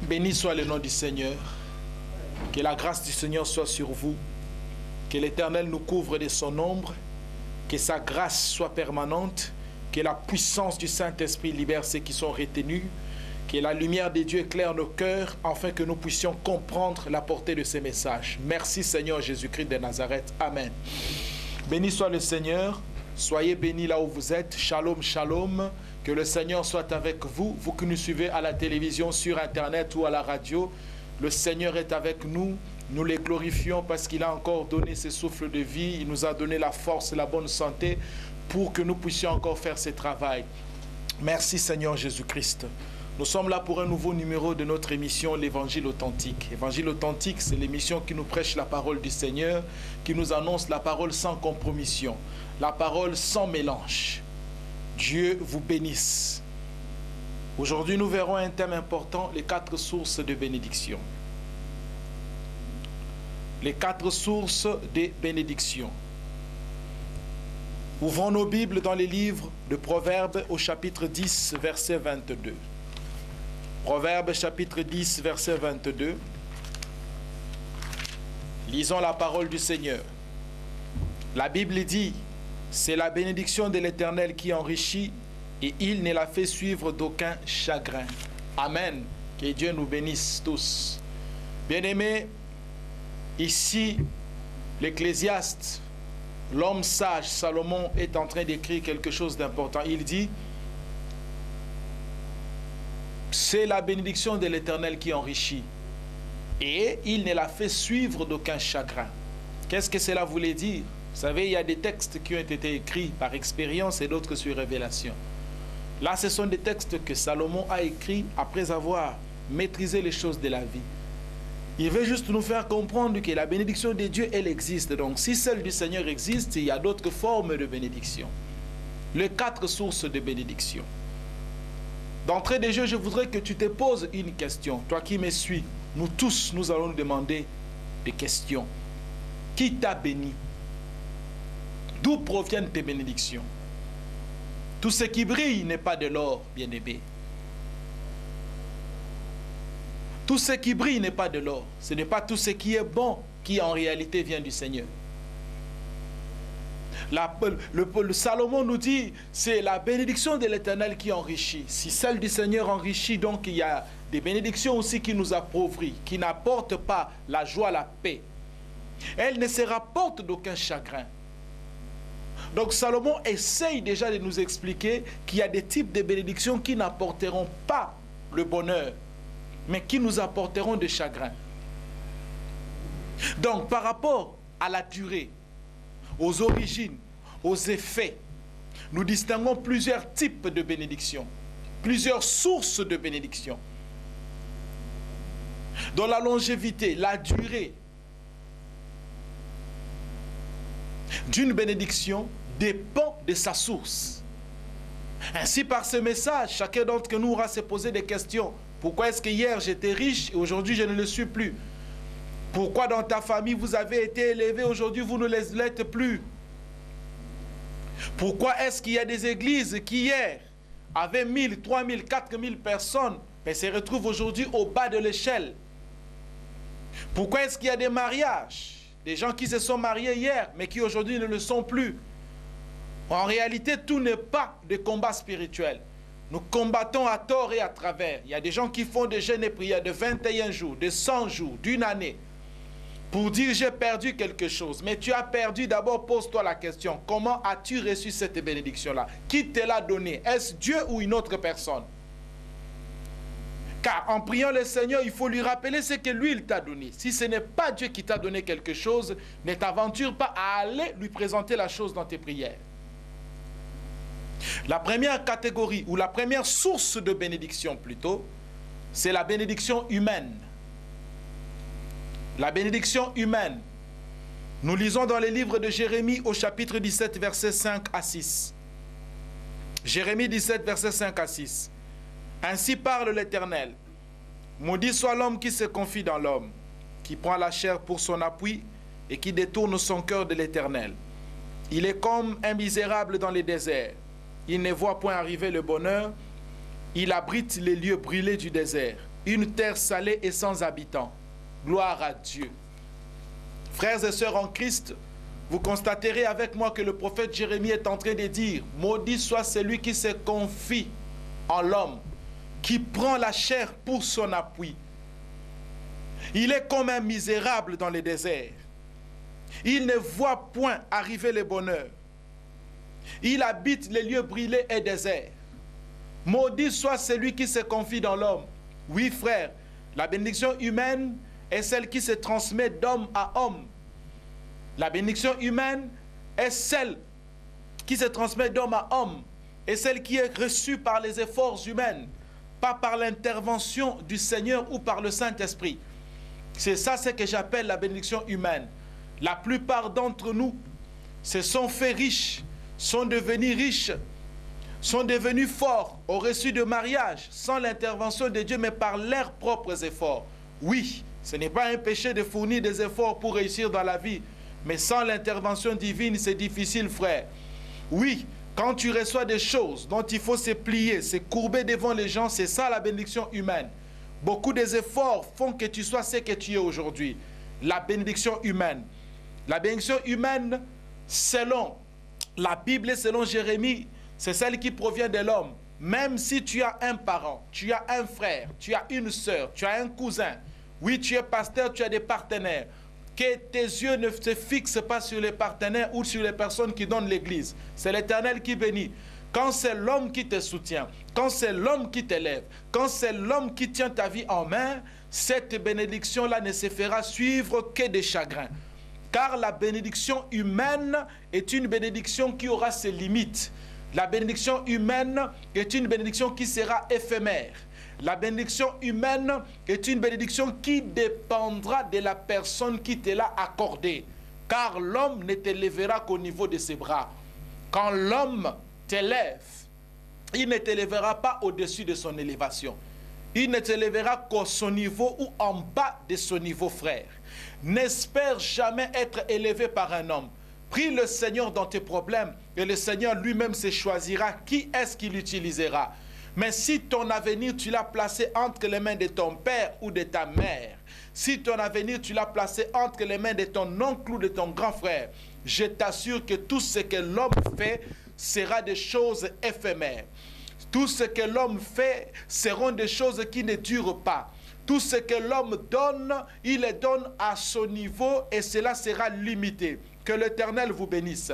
Béni soit le nom du Seigneur. Que la grâce du Seigneur soit sur vous. Que l'Éternel nous couvre de son ombre. Que sa grâce soit permanente. Que la puissance du Saint-Esprit libère ceux qui sont retenus. Que la lumière de Dieu éclaire nos cœurs afin que nous puissions comprendre la portée de ces messages. Merci Seigneur Jésus-Christ de Nazareth. Amen. Béni soit le Seigneur. Soyez bénis là où vous êtes. Shalom, shalom. Que le Seigneur soit avec vous. Vous qui nous suivez à la télévision, sur Internet ou à la radio. Le Seigneur est avec nous. Nous les glorifions parce qu'il a encore donné ce souffle de vie. Il nous a donné la force et la bonne santé pour que nous puissions encore faire ce travail. Merci Seigneur Jésus-Christ. Nous sommes là pour un nouveau numéro de notre émission, l'Évangile authentique. Évangile authentique, c'est l'émission qui nous prêche la parole du Seigneur, qui nous annonce la parole sans compromission, la parole sans mélange. Dieu vous bénisse. Aujourd'hui, nous verrons un thème important, les 4 sources de bénédiction. Les 4 sources de bénédiction. Ouvrons nos Bibles dans les livres de Proverbes au chapitre 10, verset 22. Proverbes chapitre 10, verset 22. Lisons la parole du Seigneur. La Bible dit, c'est la bénédiction de l'Éternel qui enrichit et il ne la fait suivre d'aucun chagrin. Amen. Que Dieu nous bénisse tous. Bien-aimés, ici, l'Ecclésiaste, l'homme sage, Salomon, est en train d'écrire quelque chose d'important. Il dit, c'est la bénédiction de l'Éternel qui enrichit. Et il ne la fait suivre d'aucun chagrin. Qu'est-ce que cela voulait dire? Vous savez, il y a des textes qui ont été écrits par expérience et d'autres sur révélation. Là, ce sont des textes que Salomon a écrits après avoir maîtrisé les choses de la vie. Il veut juste nous faire comprendre que la bénédiction de Dieu, elle existe. Donc, si celle du Seigneur existe, il y a d'autres formes de bénédiction. Les 4 sources de bénédiction. D'entrée de jeu, je voudrais que tu te poses une question. Toi qui me suis, nous tous, nous allons nous demander des questions. Qui t'a béni? D'où proviennent tes bénédictions? Tout ce qui brille n'est pas de l'or, bien-aimé. Tout ce qui brille n'est pas de l'or. Ce n'est pas tout ce qui est bon qui en réalité vient du Seigneur. Le Salomon nous dit, c'est la bénédiction de l'Éternel qui enrichit. Si celle du Seigneur enrichit, donc il y a des bénédictions aussi qui nous appauvrissent, qui n'apportent pas la joie, la paix. Elle ne se rapporte d'aucun chagrin. Donc Salomon essaye déjà de nous expliquer qu'il y a des types de bénédictions qui n'apporteront pas le bonheur, mais qui nous apporteront des chagrins. Donc par rapport à la durée, aux origines, aux effets, nous distinguons plusieurs types de bénédictions, plusieurs sources de bénédictions. Dans la longévité, la durée d'une bénédiction dépend de sa source. Ainsi, par ce message, chacun d'entre nous aura se poser des questions. Pourquoi est-ce que hier j'étais riche et aujourd'hui je ne le suis plus? Pourquoi dans ta famille vous avez été élevé, aujourd'hui vous ne l'êtes plus? Pourquoi est-ce qu'il y a des églises qui hier avaient 1000, 3000, 4000 personnes mais se retrouvent aujourd'hui au bas de l'échelle? Pourquoi est-ce qu'il y a des mariages, des gens qui se sont mariés hier mais qui aujourd'hui ne le sont plus? En réalité, tout n'est pas des combats spirituels. Nous combattons à tort et à travers. Il y a des gens qui font des jeûnes et prières de 21 jours, de 100 jours, d'une année, pour dire j'ai perdu quelque chose. Mais tu as perdu, d'abord pose-toi la question, comment as-tu reçu cette bénédiction-là? Qui te l'a donnée? Est-ce Dieu ou une autre personne? Car en priant le Seigneur, il faut lui rappeler ce que lui, il t'a donné. Si ce n'est pas Dieu qui t'a donné quelque chose, ne t'aventure pas à aller lui présenter la chose dans tes prières. La première catégorie, ou la première source de bénédiction plutôt, c'est la bénédiction humaine. La bénédiction humaine. Nous lisons dans les livres de Jérémie au chapitre 17, versets 5 à 6. Jérémie 17, versets 5 à 6. Ainsi parle l'Éternel. Maudit soit l'homme qui se confie dans l'homme, qui prend la chair pour son appui et qui détourne son cœur de l'Éternel. Il est comme un misérable dans les déserts. Il ne voit point arriver le bonheur. Il abrite les lieux brûlés du désert. une terre salée et sans habitants. Gloire à Dieu. Frères et sœurs en Christ, vous constaterez avec moi que le prophète Jérémie est en train de dire « Maudit soit celui qui se confie en l'homme, qui prend la chair pour son appui. Il est comme un misérable dans le désert. Il ne voit point arriver le bonheur. Il habite les lieux brûlés et déserts. Maudit soit celui qui se confie dans l'homme. » Oui, frère, la bénédiction humaine est celle qui se transmet d'homme à homme. La bénédiction humaine est celle qui se transmet d'homme à homme et celle qui est reçue par les efforts humains, pas par l'intervention du Seigneur ou par le Saint-Esprit. C'est ça ce que j'appelle la bénédiction humaine. La plupart d'entre nous se sont fait riches, sont devenus riches, sont devenus forts au reçu de mariage, sans l'intervention de Dieu, mais par leurs propres efforts. Oui, ce n'est pas un péché de fournir des efforts pour réussir dans la vie, mais sans l'intervention divine, c'est difficile, frère. Oui, quand tu reçois des choses dont il faut se plier, se courber devant les gens, c'est ça la bénédiction humaine. Beaucoup des efforts font que tu sois ce que tu es aujourd'hui. La bénédiction humaine. La bénédiction humaine, selon la Bible et selon Jérémie, c'est celle qui provient de l'homme. Même si tu as un parent, tu as un frère, tu as une sœur, tu as un cousin, oui, tu es pasteur, tu as des partenaires, que tes yeux ne se fixent pas sur les partenaires ou sur les personnes qui donnent l'église. C'est l'Éternel qui bénit. Quand c'est l'homme qui te soutient, quand c'est l'homme qui t'élève, quand c'est l'homme qui tient ta vie en main, cette bénédiction-là ne se fera suivre que des chagrins. Car la bénédiction humaine est une bénédiction qui aura ses limites. La bénédiction humaine est une bénédiction qui sera éphémère. La bénédiction humaine est une bénédiction qui dépendra de la personne qui te l'a accordée. Car l'homme ne t'élèvera qu'au niveau de ses bras. Quand l'homme t'élève, il ne t'élèvera pas au-dessus de son élévation. Il ne t'élèvera qu'à son niveau ou en bas de son niveau, frère. N'espère jamais être élevé par un homme. Prie le Seigneur dans tes problèmes et le Seigneur lui-même se choisira qui est-ce qu'il utilisera. Mais si ton avenir, tu l'as placé entre les mains de ton père ou de ta mère, si ton avenir, tu l'as placé entre les mains de ton oncle ou de ton grand frère, je t'assure que tout ce que l'homme fait sera des choses éphémères. Tout ce que l'homme fait seront des choses qui ne durent pas. Tout ce que l'homme donne, il le donne à son niveau et cela sera limité. Que l'Éternel vous bénisse.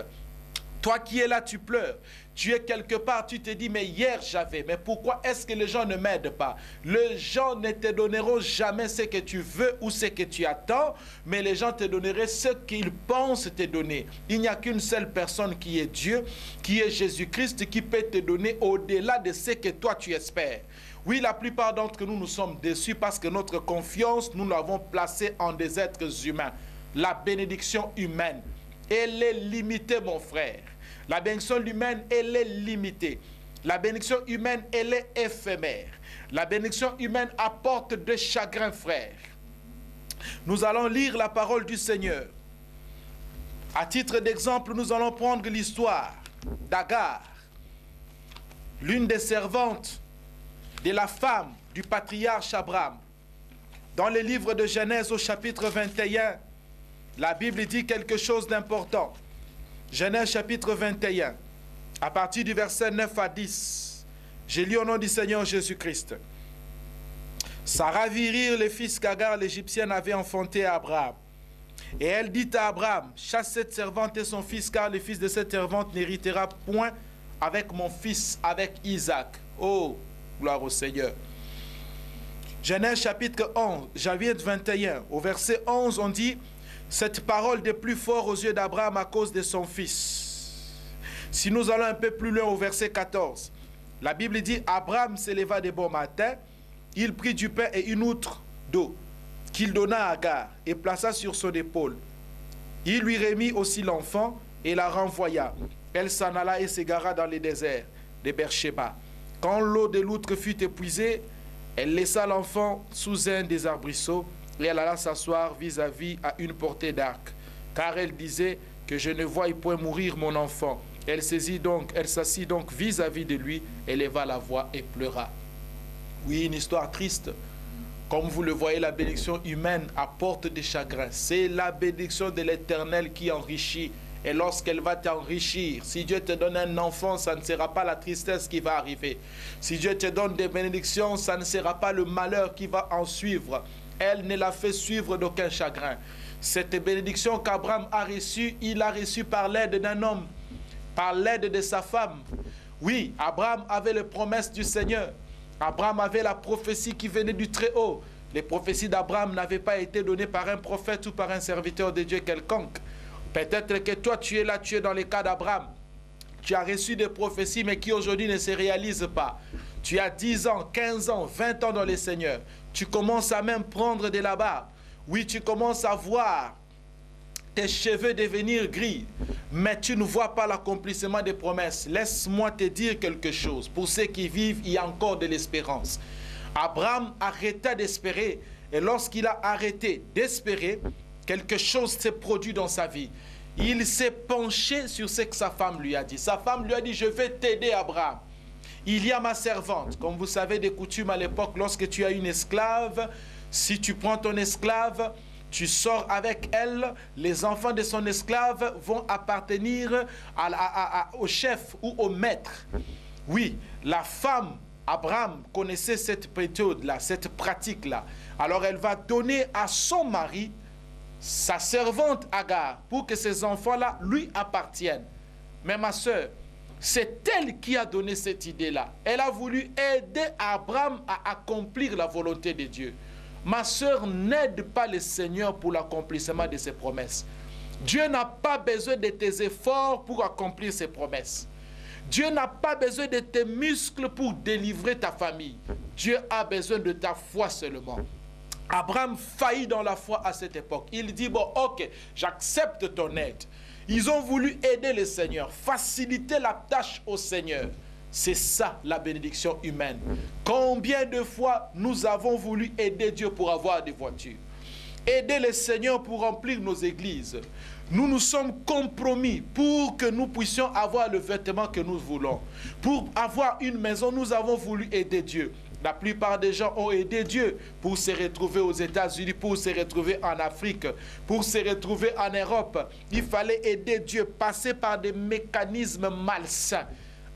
Toi qui es là, tu pleures. Tu es quelque part, tu te dis, mais hier j'avais. Mais pourquoi est-ce que les gens ne m'aident pas? Les gens ne te donneront jamais ce que tu veux ou ce que tu attends, mais les gens te donneront ce qu'ils pensent te donner. Il n'y a qu'une seule personne qui est Dieu, qui est Jésus-Christ, qui peut te donner au-delà de ce que toi tu espères. Oui, la plupart d'entre nous, nous sommes déçus parce que notre confiance, nous l'avons placée en des êtres humains. La bénédiction humaine, elle est limitée, mon frère. La bénédiction humaine, elle est limitée. La bénédiction humaine, elle est éphémère. La bénédiction humaine apporte des chagrins, frères. Nous allons lire la parole du Seigneur. À titre d'exemple, nous allons prendre l'histoire d'Agar, l'une des servantes de la femme du patriarche Abraham. Dans le livre de Genèse au chapitre 21, la Bible dit quelque chose d'important. Genèse chapitre 21, à partir du verset 9 à 10. Je lis au nom du Seigneur Jésus-Christ. Sarah vit rire le fils qu'Agar l'Égyptienne avait enfanté à Abraham. Et elle dit à Abraham, chasse cette servante et son fils, car le fils de cette servante n'héritera point avec mon fils, avec Isaac. Oh, gloire au Seigneur. Genèse chapitre 11, chapitre 21, au verset 11, on dit, cette parole de plus fort aux yeux d'Abraham à cause de son fils. Si nous allons un peu plus loin au verset 14, la Bible dit, Abraham s'éleva de bon matin, il prit du pain et une outre d'eau qu'il donna à Agar et plaça sur son épaule. Il lui remit aussi l'enfant et la renvoya. Elle s'en alla et s'égara dans les déserts de Beersheba. Quand l'eau de l'outre fut épuisée, elle laissa l'enfant sous un des arbrisseaux et elle alla s'asseoir vis-à-vis à une portée d'arc, car elle disait que je ne voie point mourir mon enfant. Elle s'assit donc vis-à-vis de lui, éleva la voix et pleura. Oui, une histoire triste Comme vous le voyez, la bénédiction humaine apporte des chagrins. C'est la bénédiction de l'Éternel qui enrichit. Et lorsqu'elle va t'enrichir, si Dieu te donne un enfant, ça ne sera pas la tristesse qui va arriver. Si Dieu te donne des bénédictions, ça ne sera pas le malheur qui va en suivre. Elle ne l'a fait suivre d'aucun chagrin. Cette bénédiction qu'Abraham a reçue, il l'a reçue par l'aide d'un homme, par l'aide de sa femme. Oui, Abraham avait les promesses du Seigneur. Abraham avait la prophétie qui venait du Très-Haut. Les prophéties d'Abraham n'avaient pas été données par un prophète ou par un serviteur de Dieu quelconque. Peut-être que toi, tu es là, tu es dans le cas d'Abraham. Tu as reçu des prophéties, mais qui aujourd'hui ne se réalisent pas. Tu as 10 ans, 15 ans, 20 ans dans le Seigneur. Tu commences à même prendre de la barbe. Oui, tu commences à voir tes cheveux devenir gris, mais tu ne vois pas l'accomplissement des promesses. Laisse-moi te dire quelque chose. Pour ceux qui vivent, il y a encore de l'espérance. Abraham arrêta d'espérer, et lorsqu'il a arrêté d'espérer, quelque chose s'est produit dans sa vie. Il s'est penché sur ce que sa femme lui a dit. Sa femme lui a dit, je vais t'aider, Abraham. Il y a ma servante. Comme vous savez des coutumes à l'époque, lorsque tu as une esclave, si tu prends ton esclave, tu sors avec elle, les enfants de son esclave vont appartenir au chef ou au maître. Oui, la femme, Abraham, connaissait cette méthode-là, cette pratique-là. Alors elle va donner à son mari sa servante Agar pour que ces enfants-là lui appartiennent. Mais ma soeur, c'est elle qui a donné cette idée-là. Elle a voulu aider Abraham à accomplir la volonté de Dieu. Ma soeur, n'aide pas le Seigneur pour l'accomplissement de ses promesses. Dieu n'a pas besoin de tes efforts pour accomplir ses promesses. Dieu n'a pas besoin de tes muscles pour délivrer ta famille. Dieu a besoin de ta foi seulement. Abraham faillit dans la foi à cette époque. Il dit, bon, ok, j'accepte ton aide. Ils ont voulu aider le Seigneur, faciliter la tâche au Seigneur. C'est ça la bénédiction humaine. Combien de fois nous avons voulu aider Dieu pour avoir des voitures, aider le Seigneur pour remplir nos églises. Nous nous sommes compromis pour que nous puissions avoir le vêtement que nous voulons. Pour avoir une maison, nous avons voulu aider Dieu. La plupart des gens ont aidé Dieu pour se retrouver aux États-Unis, pour se retrouver en Afrique, pour se retrouver en Europe. Il fallait aider Dieu, passer par des mécanismes malsains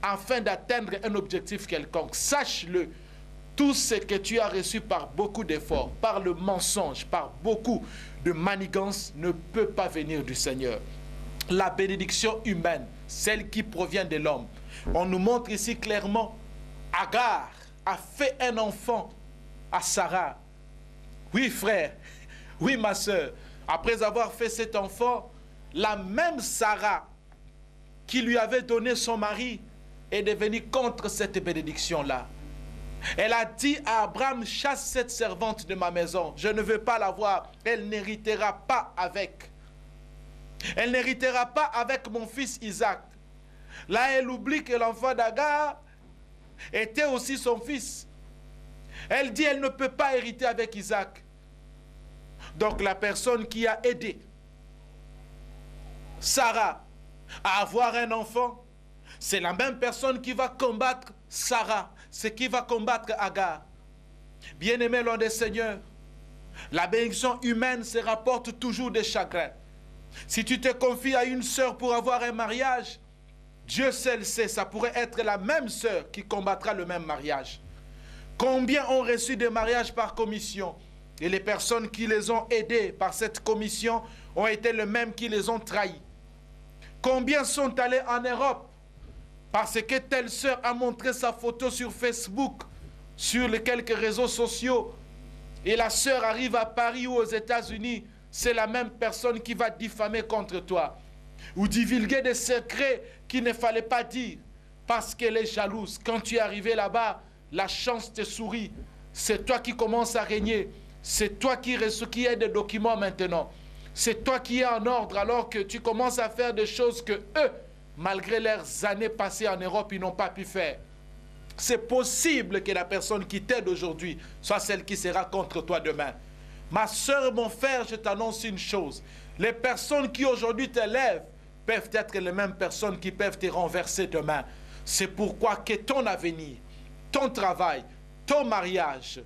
afin d'atteindre un objectif quelconque. Sache-le, tout ce que tu as reçu par beaucoup d'efforts, par le mensonge, par beaucoup de manigances, ne peut pas venir du Seigneur. La bénédiction humaine, celle qui provient de l'homme. On nous montre ici clairement, Agar a fait un enfant à Sarah. Oui, frère, oui, ma soeur, après avoir fait cet enfant, la même Sarah qui lui avait donné son mari est devenue contre cette bénédiction-là. Elle a dit à Abraham, chasse cette servante de ma maison, je ne veux pas la voir, elle n'héritera pas avec. Elle n'héritera pas avec mon fils Isaac. Là, elle oublie que l'enfant d'Agar était aussi son fils. Elle dit, elle ne peut pas hériter avec Isaac. Donc la personne qui a aidé Sarah à avoir un enfant, c'est la même personne qui va combattre Sarah, c'est qui va combattre Agar. Bien-aimé l'homme des Seigneurs, la bénédiction humaine se rapporte toujours des chagrins. Si tu te confies à une sœur pour avoir un mariage, Dieu seul sait, ça pourrait être la même sœur qui combattra le même mariage. Combien ont reçu des mariages par commission? Et les personnes qui les ont aidés par cette commission ont été les mêmes qui les ont trahis. Combien sont allés en Europe parce que telle sœur a montré sa photo sur Facebook, sur les quelques réseaux sociaux, et la sœur arrive à Paris ou aux États-Unis, c'est la même personne qui va diffamer contre toi ou divulguer des secrets qu'il ne fallait pas dire parce qu'elle est jalouse. Quand tu es arrivé là-bas, la chance te sourit. C'est toi qui commences à régner. C'est toi qui as des documents maintenant. C'est toi qui es en ordre alors que tu commences à faire des choses que eux, malgré leurs années passées en Europe, ils n'ont pas pu faire. C'est possible que la personne qui t'aide aujourd'hui soit celle qui sera contre toi demain. Ma soeur, mon frère, je t'annonce une chose. Les personnes qui aujourd'hui t'élèvent peuvent être les mêmes personnes qui peuvent te renverser demain. C'est pourquoi que ton avenir, ton travail, ton mariage,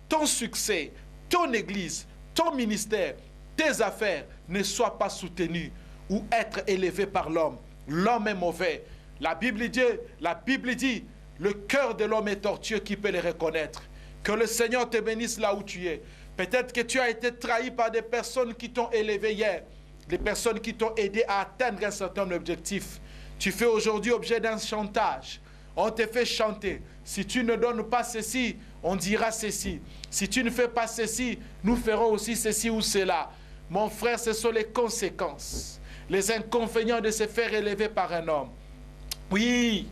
ton succès, ton église, ton ministère, tes affaires ne soient pas soutenus ou être élevés par l'homme. L'homme est mauvais. La Bible dit, le cœur de l'homme est tortueux, qui peut le reconnaître. Que le Seigneur te bénisse là où tu es. Peut-être que tu as été trahi par des personnes qui t'ont élevé hier, des personnes qui t'ont aidé à atteindre un certain objectif. Tu fais aujourd'hui objet d'un chantage. On te fait chanter. Si tu ne donnes pas ceci, on dira ceci. Si tu ne fais pas ceci, nous ferons aussi ceci ou cela. Mon frère, ce sont les conséquences, les inconvénients de se faire élever par un homme. Oui,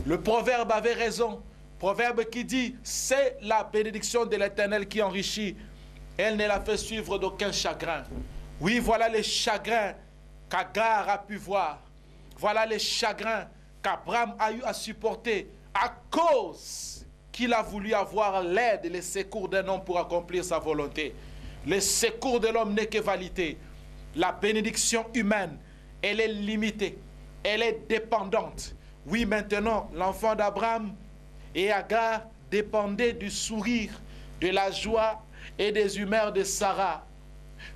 le proverbe avait raison. Proverbe qui dit, c'est la bénédiction de l'Éternel qui enrichit. Elle ne la fait suivre d'aucun chagrin. Oui, voilà les chagrins qu'Agar a pu voir. Voilà les chagrins qu'Abraham a eu à supporter à cause qu'il a voulu avoir l'aide et les secours d'un homme pour accomplir sa volonté. Le secours de l'homme n'est que vanité. La bénédiction humaine, elle est limitée. Elle est dépendante. Oui, maintenant, l'enfant d'Abraham et Agar dépendaient du sourire, de la joie et des humeurs de Sarah.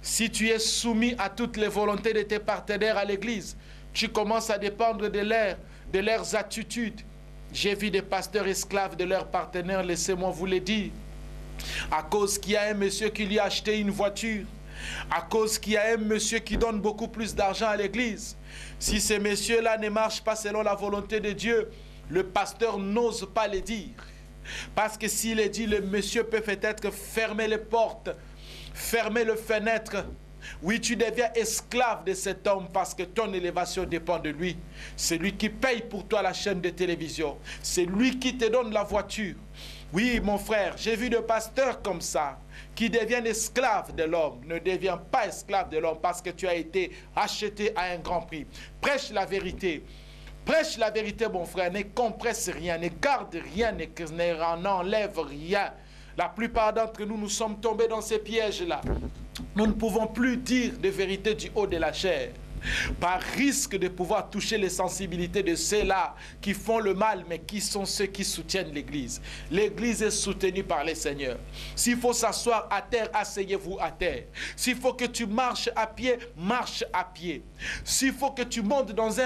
Si tu es soumis à toutes les volontés de tes partenaires à l'église, tu commences à dépendre de leurs attitudes. J'ai vu des pasteurs esclaves de leurs partenaires, laissez-moi vous le dire. À cause qu'il y a un monsieur qui lui a acheté une voiture, à cause qu'il y a un monsieur qui donne beaucoup plus d'argent à l'église. Si ces messieurs-là ne marchent pas selon la volonté de Dieu, le pasteur n'ose pas le dire. Parce que s'il est dit, le monsieur peut peut-être fermer les portes, fermer les fenêtres. Oui, tu deviens esclave de cet homme parce que ton élévation dépend de lui. C'est lui qui paye pour toi la chaîne de télévision. C'est lui qui te donne la voiture. Oui, mon frère, j'ai vu des pasteurs comme ça qui deviennent esclaves de l'homme. Ne deviens pas esclave de l'homme parce que tu as été acheté à un grand prix. Prêche la vérité. Prêche la vérité, mon frère. Ne compresse rien, ne garde rien, n'enlève rien. La plupart d'entre nous, nous sommes tombés dans ces pièges-là. Nous ne pouvons plus dire de vérité du haut de la chair, par risque de pouvoir toucher les sensibilités de ceux-là qui font le mal, mais qui sont ceux qui soutiennent l'Église. L'Église est soutenue par les seigneurs. S'il faut s'asseoir à terre, asseyez-vous à terre. S'il faut que tu marches à pied, marche à pied. S'il faut que tu montes dans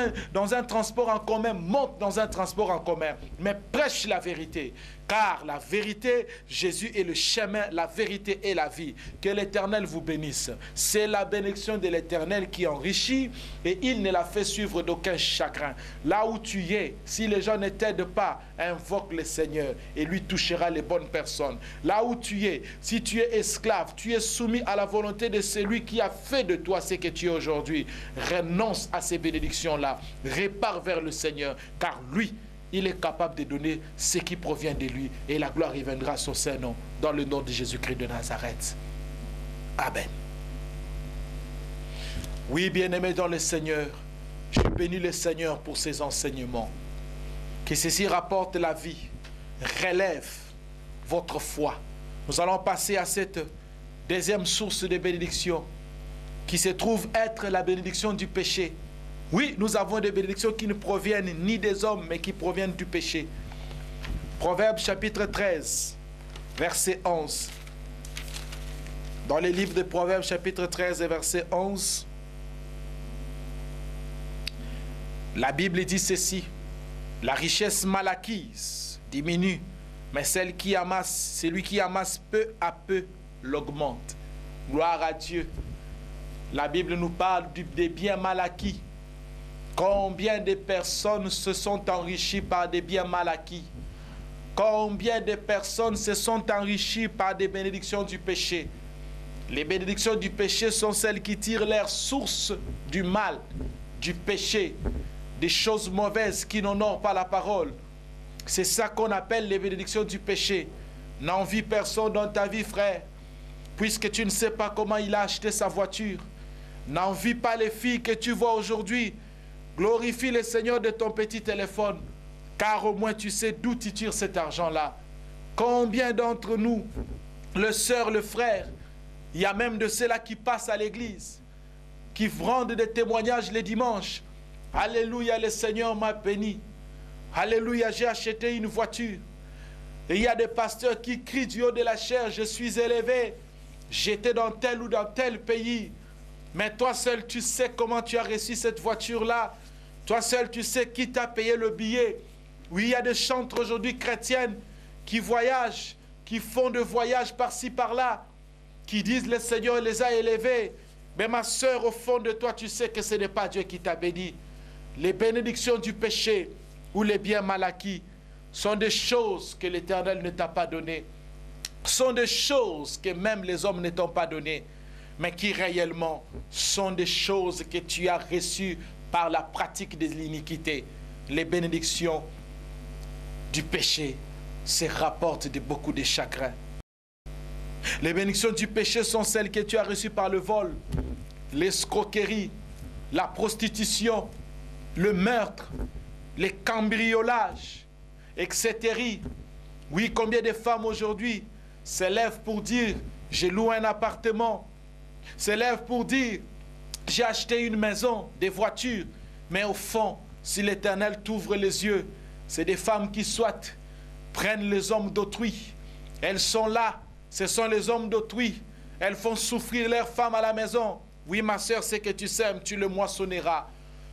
un transport en commun, monte dans un transport en commun. Mais prêche la vérité. Car la vérité, Jésus est le chemin, la vérité et la vie. Que l'Éternel vous bénisse. C'est la bénédiction de l'Éternel qui enrichit et il ne la fait suivre d'aucun chagrin. Là où tu es, si les gens ne t'aident pas, invoque le Seigneur et lui touchera les bonnes personnes. Là où tu es, si tu es esclave, tu es soumis à la volonté de celui qui a fait de toi ce que tu es aujourd'hui. Renonce à ces bénédictions-là. Répare vers le Seigneur, car lui, il est capable de donner ce qui provient de lui et la gloire reviendra sur ses noms dans le nom de Jésus-Christ de Nazareth. Amen. Oui, bien-aimé dans le Seigneur, je bénis le Seigneur pour ses enseignements. Que ceci rapporte la vie, relève votre foi. Nous allons passer à cette deuxième source de bénédiction qui se trouve être la bénédiction du péché. Oui, nous avons des bénédictions qui ne proviennent ni des hommes, mais qui proviennent du péché. Proverbe chapitre 13, verset 11. Dans le livre de Proverbes chapitre 13 et verset 11, la Bible dit ceci: la richesse mal acquise diminue, mais celui qui amasse peu à peu l'augmente. Gloire à Dieu. La Bible nous parle des biens mal acquis. Combien de personnes se sont enrichies par des biens mal acquis? Combien de personnes se sont enrichies par des bénédictions du péché? Les bénédictions du péché sont celles qui tirent leur source du mal, du péché, des choses mauvaises qui n'honorent pas la parole. C'est ça qu'on appelle les bénédictions du péché. N'envie personne dans ta vie, frère, puisque tu ne sais pas comment il a acheté sa voiture. N'envie pas les filles que tu vois aujourd'hui. Glorifie le Seigneur de ton petit téléphone, car au moins tu sais d'où tu tires cet argent-là. Combien d'entre nous, le sœur, le frère, il y a même de ceux-là qui passent à l'église, qui rendent des témoignages les dimanches. Alléluia, le Seigneur m'a béni. Alléluia, j'ai acheté une voiture. Et il y a des pasteurs qui crient du haut de la chair, je suis élevé, j'étais dans tel ou dans tel pays. Mais toi seul, tu sais comment tu as reçu cette voiture-là. Toi seul, tu sais qui t'a payé le billet. Oui, il y a des chantres aujourd'hui chrétiennes qui voyagent, qui font des voyages par-ci, par-là, qui disent le Seigneur les a élevés. Mais ma soeur, au fond de toi, tu sais que ce n'est pas Dieu qui t'a béni. Les bénédictions du péché ou les biens mal acquis sont des choses que l'Éternel ne t'a pas données. Sont des choses que même les hommes ne t'ont pas données, mais qui réellement sont des choses que tu as reçues par la pratique de l'iniquité. Les bénédictions du péché se rapportent de beaucoup de chagrins. Les bénédictions du péché sont celles que tu as reçues par le vol, l'escroquerie, la prostitution, le meurtre, les cambriolages, etc. Oui, combien de femmes aujourd'hui se lèvent pour dire « j'ai loué un appartement », se lèvent pour dire « j'ai acheté une maison, des voitures ». Mais au fond, si l'Éternel t'ouvre les yeux, c'est des femmes qui soit prennent les hommes d'autrui. Elles sont là, ce sont les hommes d'autrui. Elles font souffrir leurs femmes à la maison. Oui, ma soeur, ce que tu sèmes, tu le moissonneras.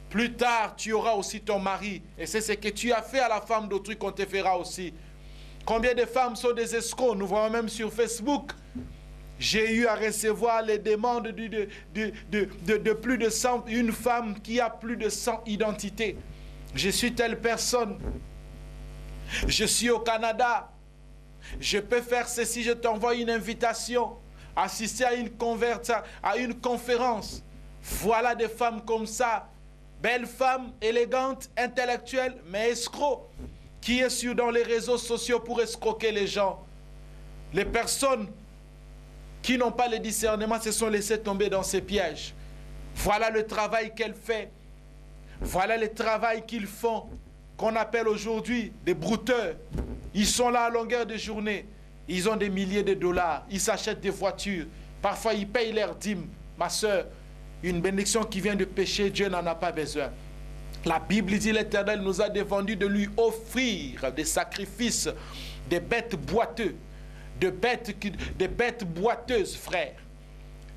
Plus tard, tu auras aussi ton mari. Et c'est ce que tu as fait à la femme d'autrui qu'on te fera aussi. Combien de femmes sont des escrocs? Nous voyons même sur Facebook. J'ai eu à recevoir les demandes de plus de 100, une femme qui a plus de 100 identités. Je suis telle personne. Je suis au Canada. Je peux faire ceci, je t'envoie une invitation. Assister à une conférence. Voilà des femmes comme ça. Belles femmes, élégantes, intellectuelles, mais escrocs. Qui est sur dans les réseaux sociaux pour escroquer les gens. Les personnes qui n'ont pas le discernement se sont laissées tomber dans ces pièges. Voilà le travail qu'elles font. Voilà le travail qu'ils font, qu'on appelle aujourd'hui des brouteurs. Ils sont là à longueur de journée. Ils ont des milliers de dollars. Ils s'achètent des voitures. Parfois, ils payent leurs dîmes. Ma soeur, une bénédiction qui vient de péché, Dieu n'en a pas besoin. La Bible dit, l'Éternel nous a défendu de lui offrir des sacrifices, des bêtes boiteuses, des bêtes boiteuses, frère,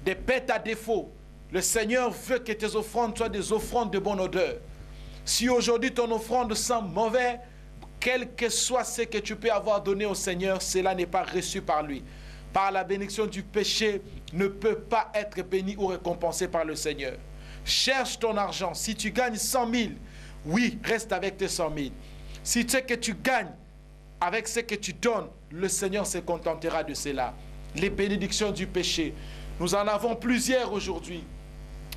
des bêtes à défaut. Le Seigneur veut que tes offrandes soient des offrandes de bonne odeur. Si aujourd'hui ton offrande sent mauvais, quel que soit ce que tu peux avoir donné au Seigneur, cela n'est pas reçu par lui. Par la bénédiction du péché, ne peut pas être béni ou récompensé par le Seigneur. Cherche ton argent. Si tu gagnes 100 000, oui, reste avec tes 100 000. Si tu sais que tu gagnes avec ce que tu donnes, le Seigneur se contentera de cela. Les bénédictions du péché. Nous en avons plusieurs aujourd'hui.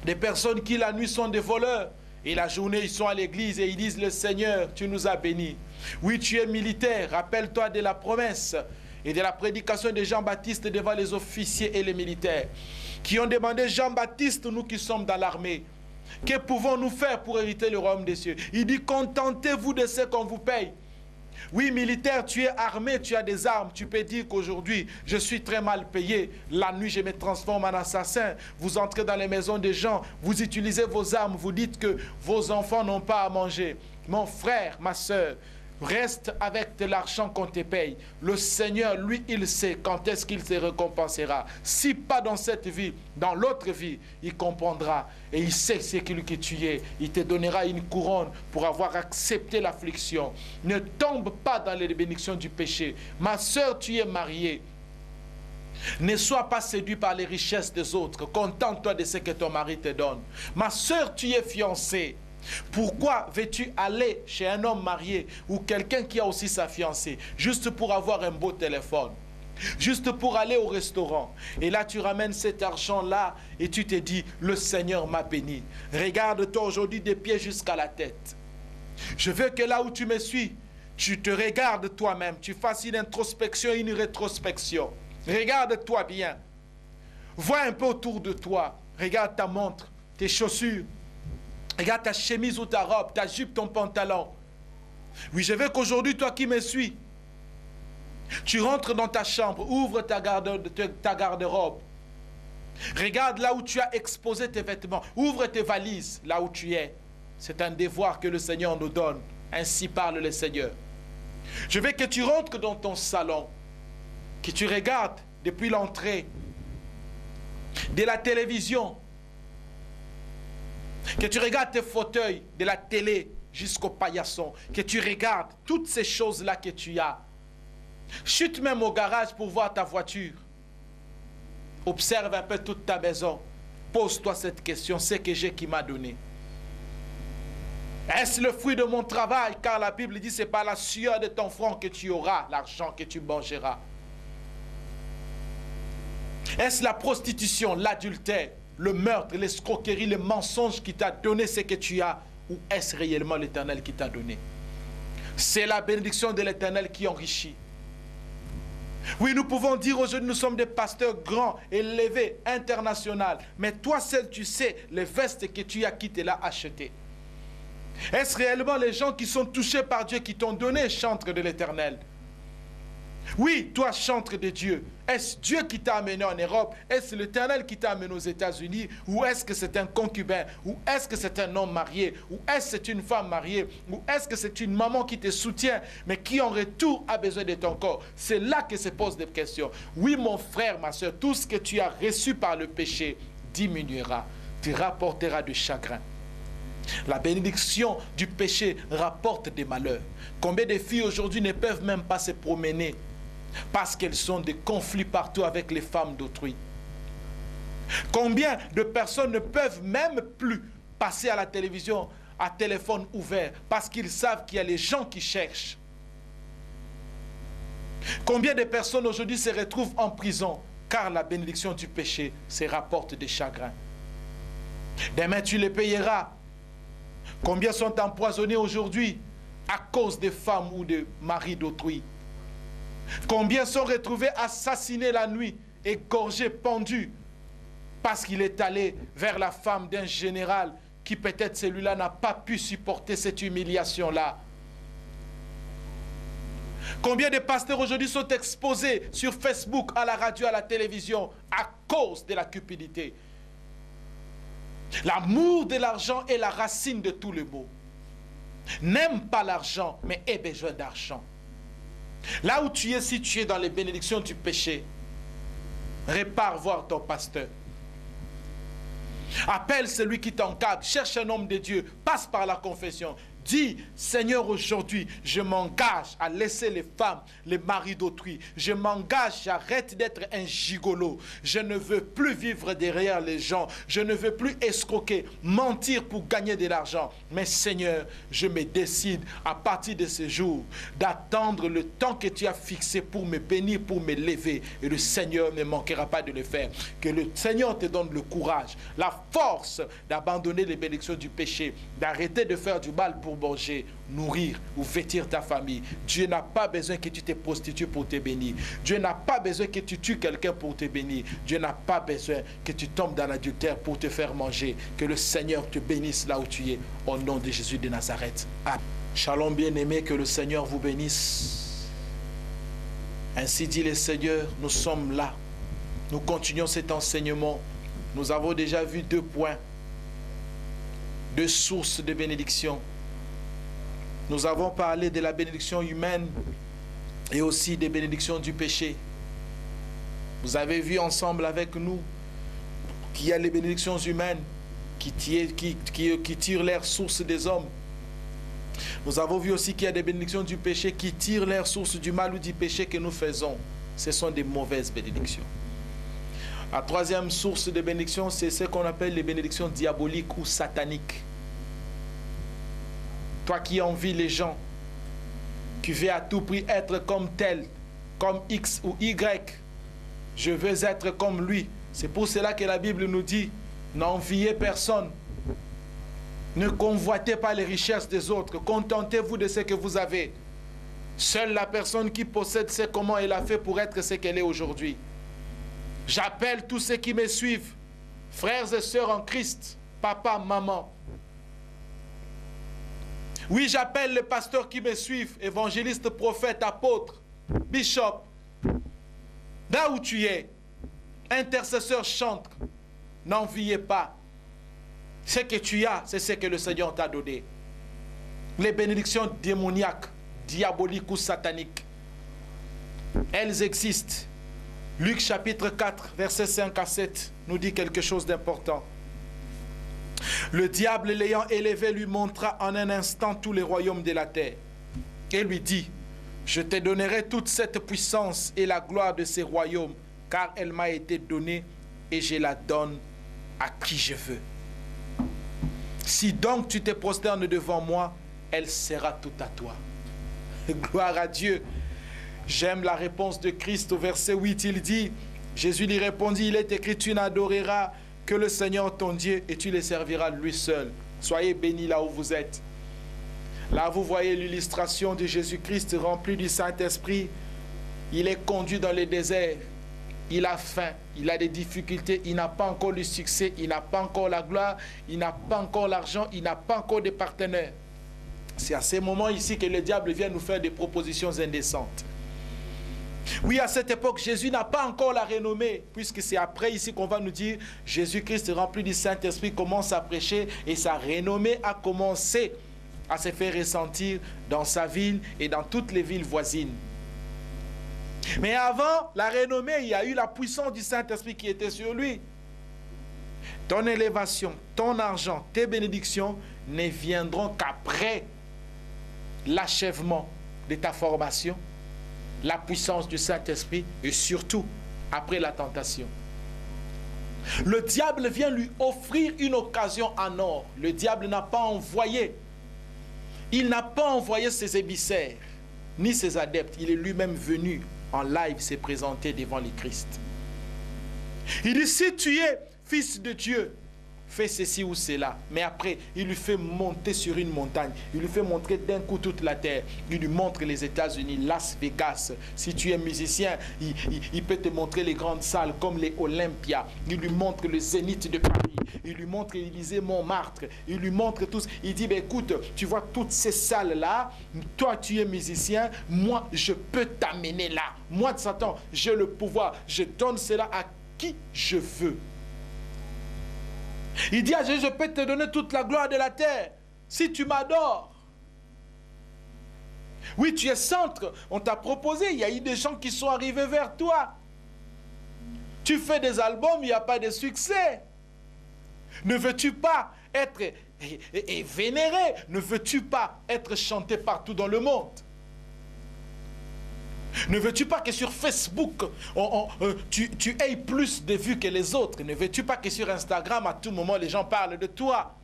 Des personnes qui la nuit sont des voleurs et la journée ils sont à l'église et ils disent le Seigneur, tu nous as bénis. Oui, tu es militaire, rappelle-toi de la promesse et de la prédication de Jean-Baptiste devant les officiers et les militaires qui ont demandé Jean-Baptiste, nous qui sommes dans l'armée, que pouvons-nous faire pour hériter le royaume des cieux? Il dit, contentez-vous de ce qu'on vous paye. Oui, militaire, tu es armé, tu as des armes. Tu peux dire qu'aujourd'hui, je suis très mal payé. La nuit, je me transforme en assassin. Vous entrez dans les maisons des gens, vous utilisez vos armes, vous dites que vos enfants n'ont pas à manger. Mon frère, ma soeur, reste avec de l'argent qu'on te paye. Le Seigneur, lui, il sait quand est-ce qu'il te récompensera. Si pas dans cette vie, dans l'autre vie, il comprendra. Et il sait ce que tu es. Il te donnera une couronne pour avoir accepté l'affliction. Ne tombe pas dans les bénédictions du péché. Ma soeur, tu es mariée. Ne sois pas séduit par les richesses des autres. Contente-toi de ce que ton mari te donne. Ma soeur, tu es fiancée. Pourquoi veux-tu aller chez un homme marié ou quelqu'un qui a aussi sa fiancée juste pour avoir un beau téléphone, juste pour aller au restaurant? Et là tu ramènes cet argent-là et tu te dis le Seigneur m'a béni. Regarde-toi aujourd'hui des pieds jusqu'à la tête. Je veux que là où tu me suis, tu te regardes toi-même, tu fasses une introspection et une rétrospection. Regarde-toi bien. Vois un peu autour de toi. Regarde ta montre, tes chaussures. Regarde ta chemise ou ta robe, ta jupe, ton pantalon. Oui, je veux qu'aujourd'hui, toi qui me suis, tu rentres dans ta chambre, ouvre ta garde-robe. Regarde là où tu as exposé tes vêtements. Ouvre tes valises là où tu es. C'est un devoir que le Seigneur nous donne. Ainsi parle le Seigneur. Je veux que tu rentres dans ton salon, que tu regardes depuis l'entrée de la télévision, que tu regardes tes fauteuils de la télé jusqu'au paillasson, que tu regardes toutes ces choses-là que tu as. Chute même au garage pour voir ta voiture. Observe un peu toute ta maison. Pose-toi cette question, c'est que j'ai qui m'a donné. Est-ce le fruit de mon travail? Car la Bible dit, c'est par la sueur de ton front que tu auras l'argent que tu mangeras. Est-ce la prostitution, l'adultère, le meurtre, l'escroquerie, le mensonge qui t'a donné ce que tu as? Ou est-ce réellement l'Éternel qui t'a donné? C'est la bénédiction de l'Éternel qui enrichit. Oui, nous pouvons dire aujourd'hui, nous sommes des pasteurs grands, élevés, internationaux. Mais toi seul, tu sais les vestes que tu as qui te l'a acheté. Est-ce réellement les gens qui sont touchés par Dieu qui t'ont donné chantre de l'Éternel? Oui, toi, chantre de Dieu. Est-ce Dieu qui t'a amené en Europe? Est-ce l'Éternel qui t'a amené aux États-Unis? Ou est-ce que c'est un concubin? Ou est-ce que c'est un homme marié? Ou est-ce que c'est une femme mariée? Ou est-ce que c'est une maman qui te soutient, mais qui en retour a besoin de ton corps? C'est là que se posent des questions. Oui, mon frère, ma soeur, tout ce que tu as reçu par le péché diminuera, te rapportera du chagrin. La bénédiction du péché rapporte des malheurs. Combien de filles aujourd'hui ne peuvent même pas se promener parce qu'elles sont des conflits partout avec les femmes d'autrui? Combien de personnes ne peuvent même plus passer à la télévision à téléphone ouvert parce qu'ils savent qu'il y a les gens qui cherchent? Combien de personnes aujourd'hui se retrouvent en prison car la bénédiction du péché se rapporte des chagrins? Demain tu les payeras. Combien sont empoisonnés aujourd'hui à cause des femmes ou des maris d'autrui? Combien sont retrouvés assassinés la nuit, égorgés, pendus, parce qu'il est allé vers la femme d'un général qui peut-être celui-là n'a pas pu supporter cette humiliation-là? Combien de pasteurs aujourd'hui sont exposés sur Facebook, à la radio, à la télévision, à cause de la cupidité? L'amour de l'argent est la racine de tout le maux. N'aime pas l'argent, mais aie besoin d'argent. Là où tu es, si tu es dans les bénédictions du péché, répare voir ton pasteur. Appelle celui qui t'encadre, cherche un homme de Dieu, passe par la confession. Dis, Seigneur, aujourd'hui, je m'engage à laisser les femmes, les maris d'autrui. Je m'engage, j'arrête d'être un gigolo. Je ne veux plus vivre derrière les gens. Je ne veux plus escroquer, mentir pour gagner de l'argent. Mais Seigneur, je me décide à partir de ce jour d'attendre le temps que tu as fixé pour me bénir, pour me lever. Et le Seigneur ne manquera pas de le faire. Que le Seigneur te donne le courage, la force d'abandonner les bénédictions du péché, d'arrêter de faire du mal pour manger, nourrir ou vêtir ta famille. Dieu n'a pas besoin que tu te prostitues pour te bénir. Dieu n'a pas besoin que tu tues quelqu'un pour te bénir. Dieu n'a pas besoin que tu tombes dans l'adultère pour te faire manger. Que le Seigneur te bénisse là où tu es, au nom de Jésus de Nazareth. Amen. Shalom bien-aimés, que le Seigneur vous bénisse. Ainsi dit le Seigneur, nous sommes là. Nous continuons cet enseignement. Nous avons déjà vu 2 points, 2 sources de bénédiction. Nous avons parlé de la bénédiction humaine et aussi des bénédictions du péché. Vous avez vu ensemble avec nous qu'il y a les bénédictions humaines qui tirent leur source des hommes. Nous avons vu aussi qu'il y a des bénédictions du péché qui tirent leur source du mal ou du péché que nous faisons. Ce sont des mauvaises bénédictions. La 3e source de bénédiction, c'est ce qu'on appelle les bénédictions diaboliques ou sataniques. Toi qui envies les gens, qui veux à tout prix être comme tel, comme X ou Y, je veux être comme lui. C'est pour cela que la Bible nous dit, n'enviez personne. Ne convoitez pas les richesses des autres. Contentez-vous de ce que vous avez. Seule la personne qui possède sait comment elle a fait pour être ce qu'elle est aujourd'hui. J'appelle tous ceux qui me suivent, frères et sœurs en Christ, papa, maman. Oui, j'appelle les pasteurs qui me suivent, évangélistes, prophètes, apôtres, bishop. Là où tu es, intercesseur, chantre, n'enviez pas. Ce que tu as, c'est ce que le Seigneur t'a donné. Les bénédictions démoniaques, diaboliques ou sataniques. Elles existent. Luc chapitre 4, versets 5 à 7 nous dit quelque chose d'important. Le diable l'ayant élevé lui montra en un instant tous les royaumes de la terre et lui dit, je te donnerai toute cette puissance et la gloire de ces royaumes, car elle m'a été donnée et je la donne à qui je veux. Si donc tu te prosternes devant moi, elle sera toute à toi. Gloire à Dieu. J'aime la réponse de Christ au verset 8. Il dit, Jésus lui répondit, il est écrit, tu n'adoreras que le Seigneur ton Dieu et tu le serviras lui seul. Soyez bénis là où vous êtes. Là, vous voyez l'illustration de Jésus-Christ rempli du Saint-Esprit. Il est conduit dans le désert. Il a faim, il a des difficultés, il n'a pas encore le succès, il n'a pas encore la gloire, il n'a pas encore l'argent, il n'a pas encore de partenaires. C'est à ces moments ici que le diable vient nous faire des propositions indécentes. Oui, à cette époque, Jésus n'a pas encore la renommée, puisque c'est après ici qu'on va nous dire Jésus-Christ rempli du Saint-Esprit commence à prêcher et sa renommée a commencé à se faire ressentir dans sa ville et dans toutes les villes voisines. Mais avant la renommée, il y a eu la puissance du Saint-Esprit qui était sur lui. Ton élévation, ton argent, tes bénédictions ne viendront qu'après l'achèvement de ta formation, la puissance du Saint-Esprit et surtout après la tentation. Le diable vient lui offrir une occasion en or. Le diable n'a pas envoyé. Il n'a pas envoyé ses émissaires, ni ses adeptes. Il est lui-même venu en live s'est présenté devant le Christ. Il dit, si tu es fils de Dieu, fais ceci ou cela. Mais après, il lui fait monter sur une montagne. Il lui fait montrer d'un coup toute la terre. Il lui montre les États-Unis, Las Vegas. Si tu es musicien, il peut te montrer les grandes salles comme les Olympia. Il lui montre le Zénith de Paris. Il lui montre l'Élysée Montmartre. Il lui montre tous. Il dit, ben écoute, tu vois toutes ces salles-là. Toi, tu es musicien. Moi, je peux t'amener là. Moi, Satan, j'ai le pouvoir. Je donne cela à qui je veux. Il dit à Jésus, je peux te donner toute la gloire de la terre si tu m'adores. Oui, tu es centre. On t'a proposé, il y a eu des gens qui sont arrivés vers toi. Tu fais des albums, il n'y a pas de succès. Ne veux-tu pas être vénéré? Ne veux-tu pas être chanté partout dans le monde? Ne veux-tu pas que sur Facebook, tu aies plus de vues que les autres? Ne veux-tu pas que sur Instagram, à tout moment, les gens parlent de toi?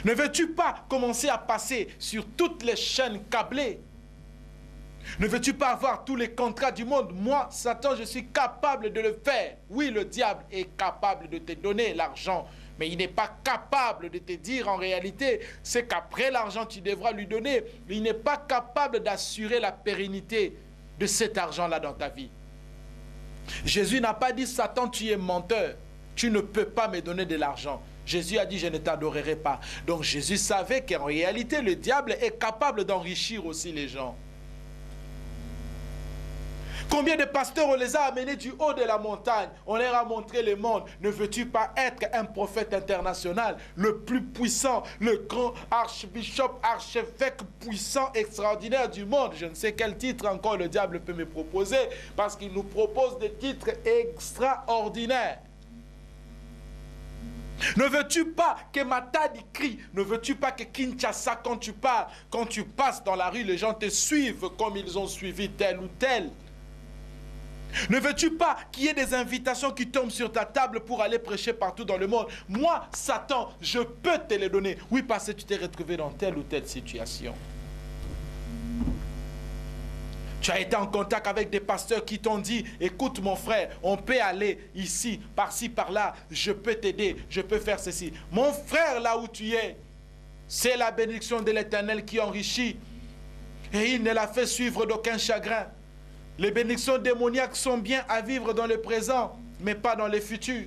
Ne veux-tu pas commencer à passer sur toutes les chaînes câblées? Ne veux-tu pas avoir tous les contrats du monde? Moi, Satan, je suis capable de le faire. Oui, le diable est capable de te donner l'argent, mais il n'est pas capable de te dire en réalité, c'est qu'après l'argent, tu devras lui donner. Il n'est pas capable d'assurer la pérennité de cet argent-là dans ta vie. Jésus n'a pas dit, Satan, tu es menteur. Tu ne peux pas me donner de l'argent. Jésus a dit, je ne t'adorerai pas. Donc Jésus savait qu'en réalité, le diable est capable d'enrichir aussi les gens. Combien de pasteurs on les a amenés du haut de la montagne? On leur a montré le monde. Ne veux-tu pas être un prophète international, le plus puissant, le grand archbishop, archevêque puissant, extraordinaire du monde? Je ne sais quel titre encore le diable peut me proposer, parce qu'il nous propose des titres extraordinaires. Ne veux-tu pas que Matadi crie? Ne veux-tu pas que Kinshasa, quand tu parles, quand tu passes dans la rue, les gens te suivent comme ils ont suivi tel ou tel? Ne veux-tu pas qu'il y ait des invitations qui tombent sur ta table pour aller prêcher partout dans le monde? Moi, Satan, je peux te les donner. Oui, parce que tu t'es retrouvé dans telle ou telle situation. Tu as été en contact avec des pasteurs qui t'ont dit, écoute mon frère, on peut aller ici, par-ci, par-là, je peux t'aider, je peux faire ceci. Mon frère, là où tu es, c'est la bénédiction de l'Éternel qui enrichit. Et il ne l'a fait suivre d'aucun chagrin. Les bénédictions démoniaques sont bien à vivre dans le présent, mais pas dans le futur.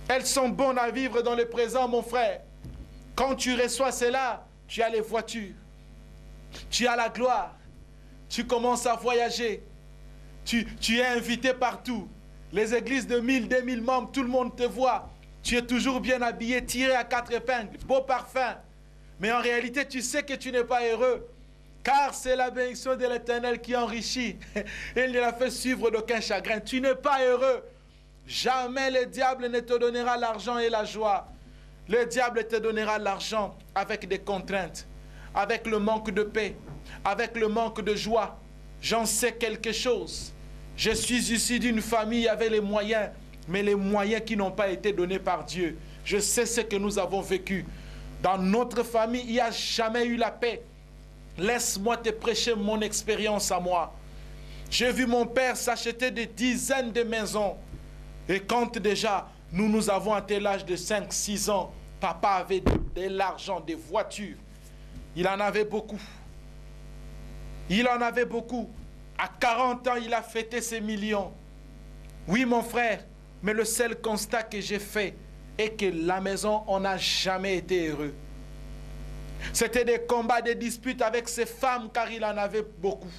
Elles sont bonnes à vivre dans le présent, mon frère. Quand tu reçois cela, tu as les voitures, tu as la gloire, tu commences à voyager, tu es invité partout. Les églises de 1000, 2000 membres, tout le monde te voit. Tu es toujours bien habillé, tiré à 4 épingles, beau parfum. Mais en réalité, tu sais que tu n'es pas heureux. Car c'est la bénédiction de l'Éternel qui enrichit. Il ne l'a fait suivre d'aucun chagrin. Tu n'es pas heureux. Jamais le diable ne te donnera l'argent et la joie. Le diable te donnera l'argent avec des contraintes, avec le manque de paix, avec le manque de joie. J'en sais quelque chose. Je suis issu d'une famille avec les moyens, mais les moyens qui n'ont pas été donnés par Dieu. Je sais ce que nous avons vécu. Dans notre famille, il n'y a jamais eu la paix. Laisse-moi te prêcher mon expérience à moi. J'ai vu mon père s'acheter des dizaines de maisons. Et quand déjà nous avons atteint l'âge de 5-6 ans, papa avait de l'argent, des voitures. Il en avait beaucoup. Il en avait beaucoup. À 40 ans, il a fêté ses millions. Oui, mon frère, mais le seul constat que j'ai fait est que la maison, on n'a jamais été heureux. C'était des combats, des disputes avec ses femmes, car il en avait beaucoup.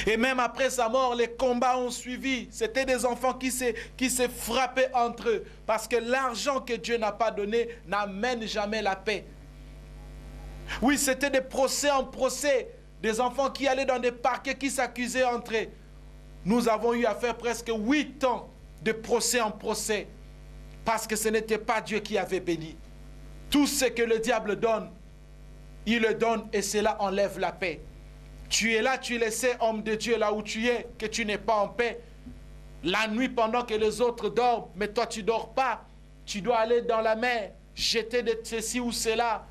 Et même après sa mort, les combats ont suivi. C'était des enfants qui se frappaient entre eux. Parce que l'argent que Dieu n'a pas donné n'amène jamais la paix. Oui, c'était des procès en procès. Des enfants qui allaient dans des parquets, qui s'accusaient entre eux. Nous avons eu à faire presque 8 ans de procès en procès. Parce que ce n'était pas Dieu qui avait béni. Tout ce que le diable donne, il le donne et cela enlève la paix. Tu es là, tu es laissé homme de Dieu là où tu es, que tu n'es pas en paix. La nuit pendant que les autres dorment, mais toi tu ne dors pas. Tu dois aller dans la mer, jeter de ceci ou cela.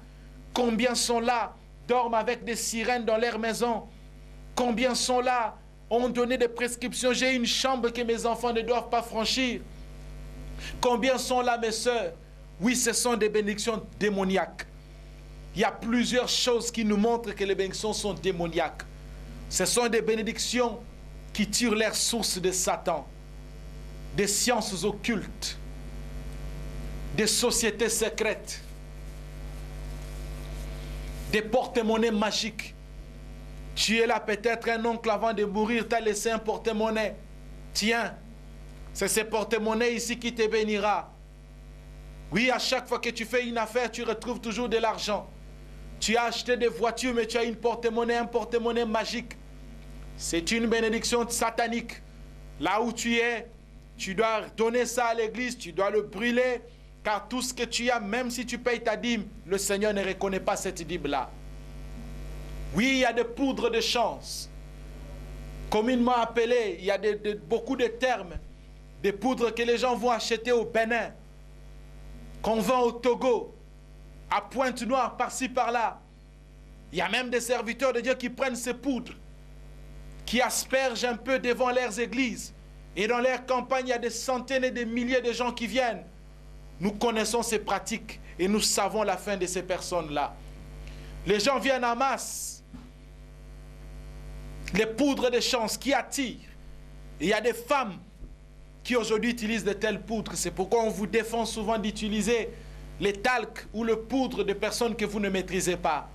Combien sont là, dorment avec des sirènes dans leur maison? Combien sont là, ont donné des prescriptions? J'ai une chambre que mes enfants ne doivent pas franchir. Combien sont là, mes sœurs? Oui, ce sont des bénédictions démoniaques. Il y a plusieurs choses qui nous montrent que les bénédictions sont démoniaques. Ce sont des bénédictions qui tirent leur source de Satan, des sciences occultes, des sociétés secrètes, des porte-monnaies magiques. Tu es là, peut-être un oncle avant de mourir t'a laissé un porte-monnaie. Tiens, c'est ce porte-monnaie ici qui te bénira. Oui, à chaque fois que tu fais une affaire, tu retrouves toujours de l'argent. Tu as acheté des voitures, mais tu as une porte-monnaie, un porte-monnaie magique. C'est une bénédiction satanique. Là où tu es, tu dois donner ça à l'église, tu dois le brûler, car tout ce que tu as, même si tu payes ta dîme, le Seigneur ne reconnaît pas cette dîme-là. Oui, il y a des poudres de chance. Communément appelées, il y a beaucoup de termes, des poudres que les gens vont acheter au Bénin, qu'on vend au Togo, à Pointe-Noire, par-ci, par-là. Il y a même des serviteurs de Dieu qui prennent ces poudres, qui aspergent un peu devant leurs églises. Et dans leurs campagnes, il y a des centaines et des milliers de gens qui viennent. Nous connaissons ces pratiques et nous savons la fin de ces personnes-là. Les gens viennent en masse. Les poudres de chance qui attirent. Et il y a des femmes qui aujourd'hui utilisent de telles poudres. C'est pourquoi on vous défend souvent d'utiliser les talcs ou le poudre de personnes que vous ne maîtrisez pas.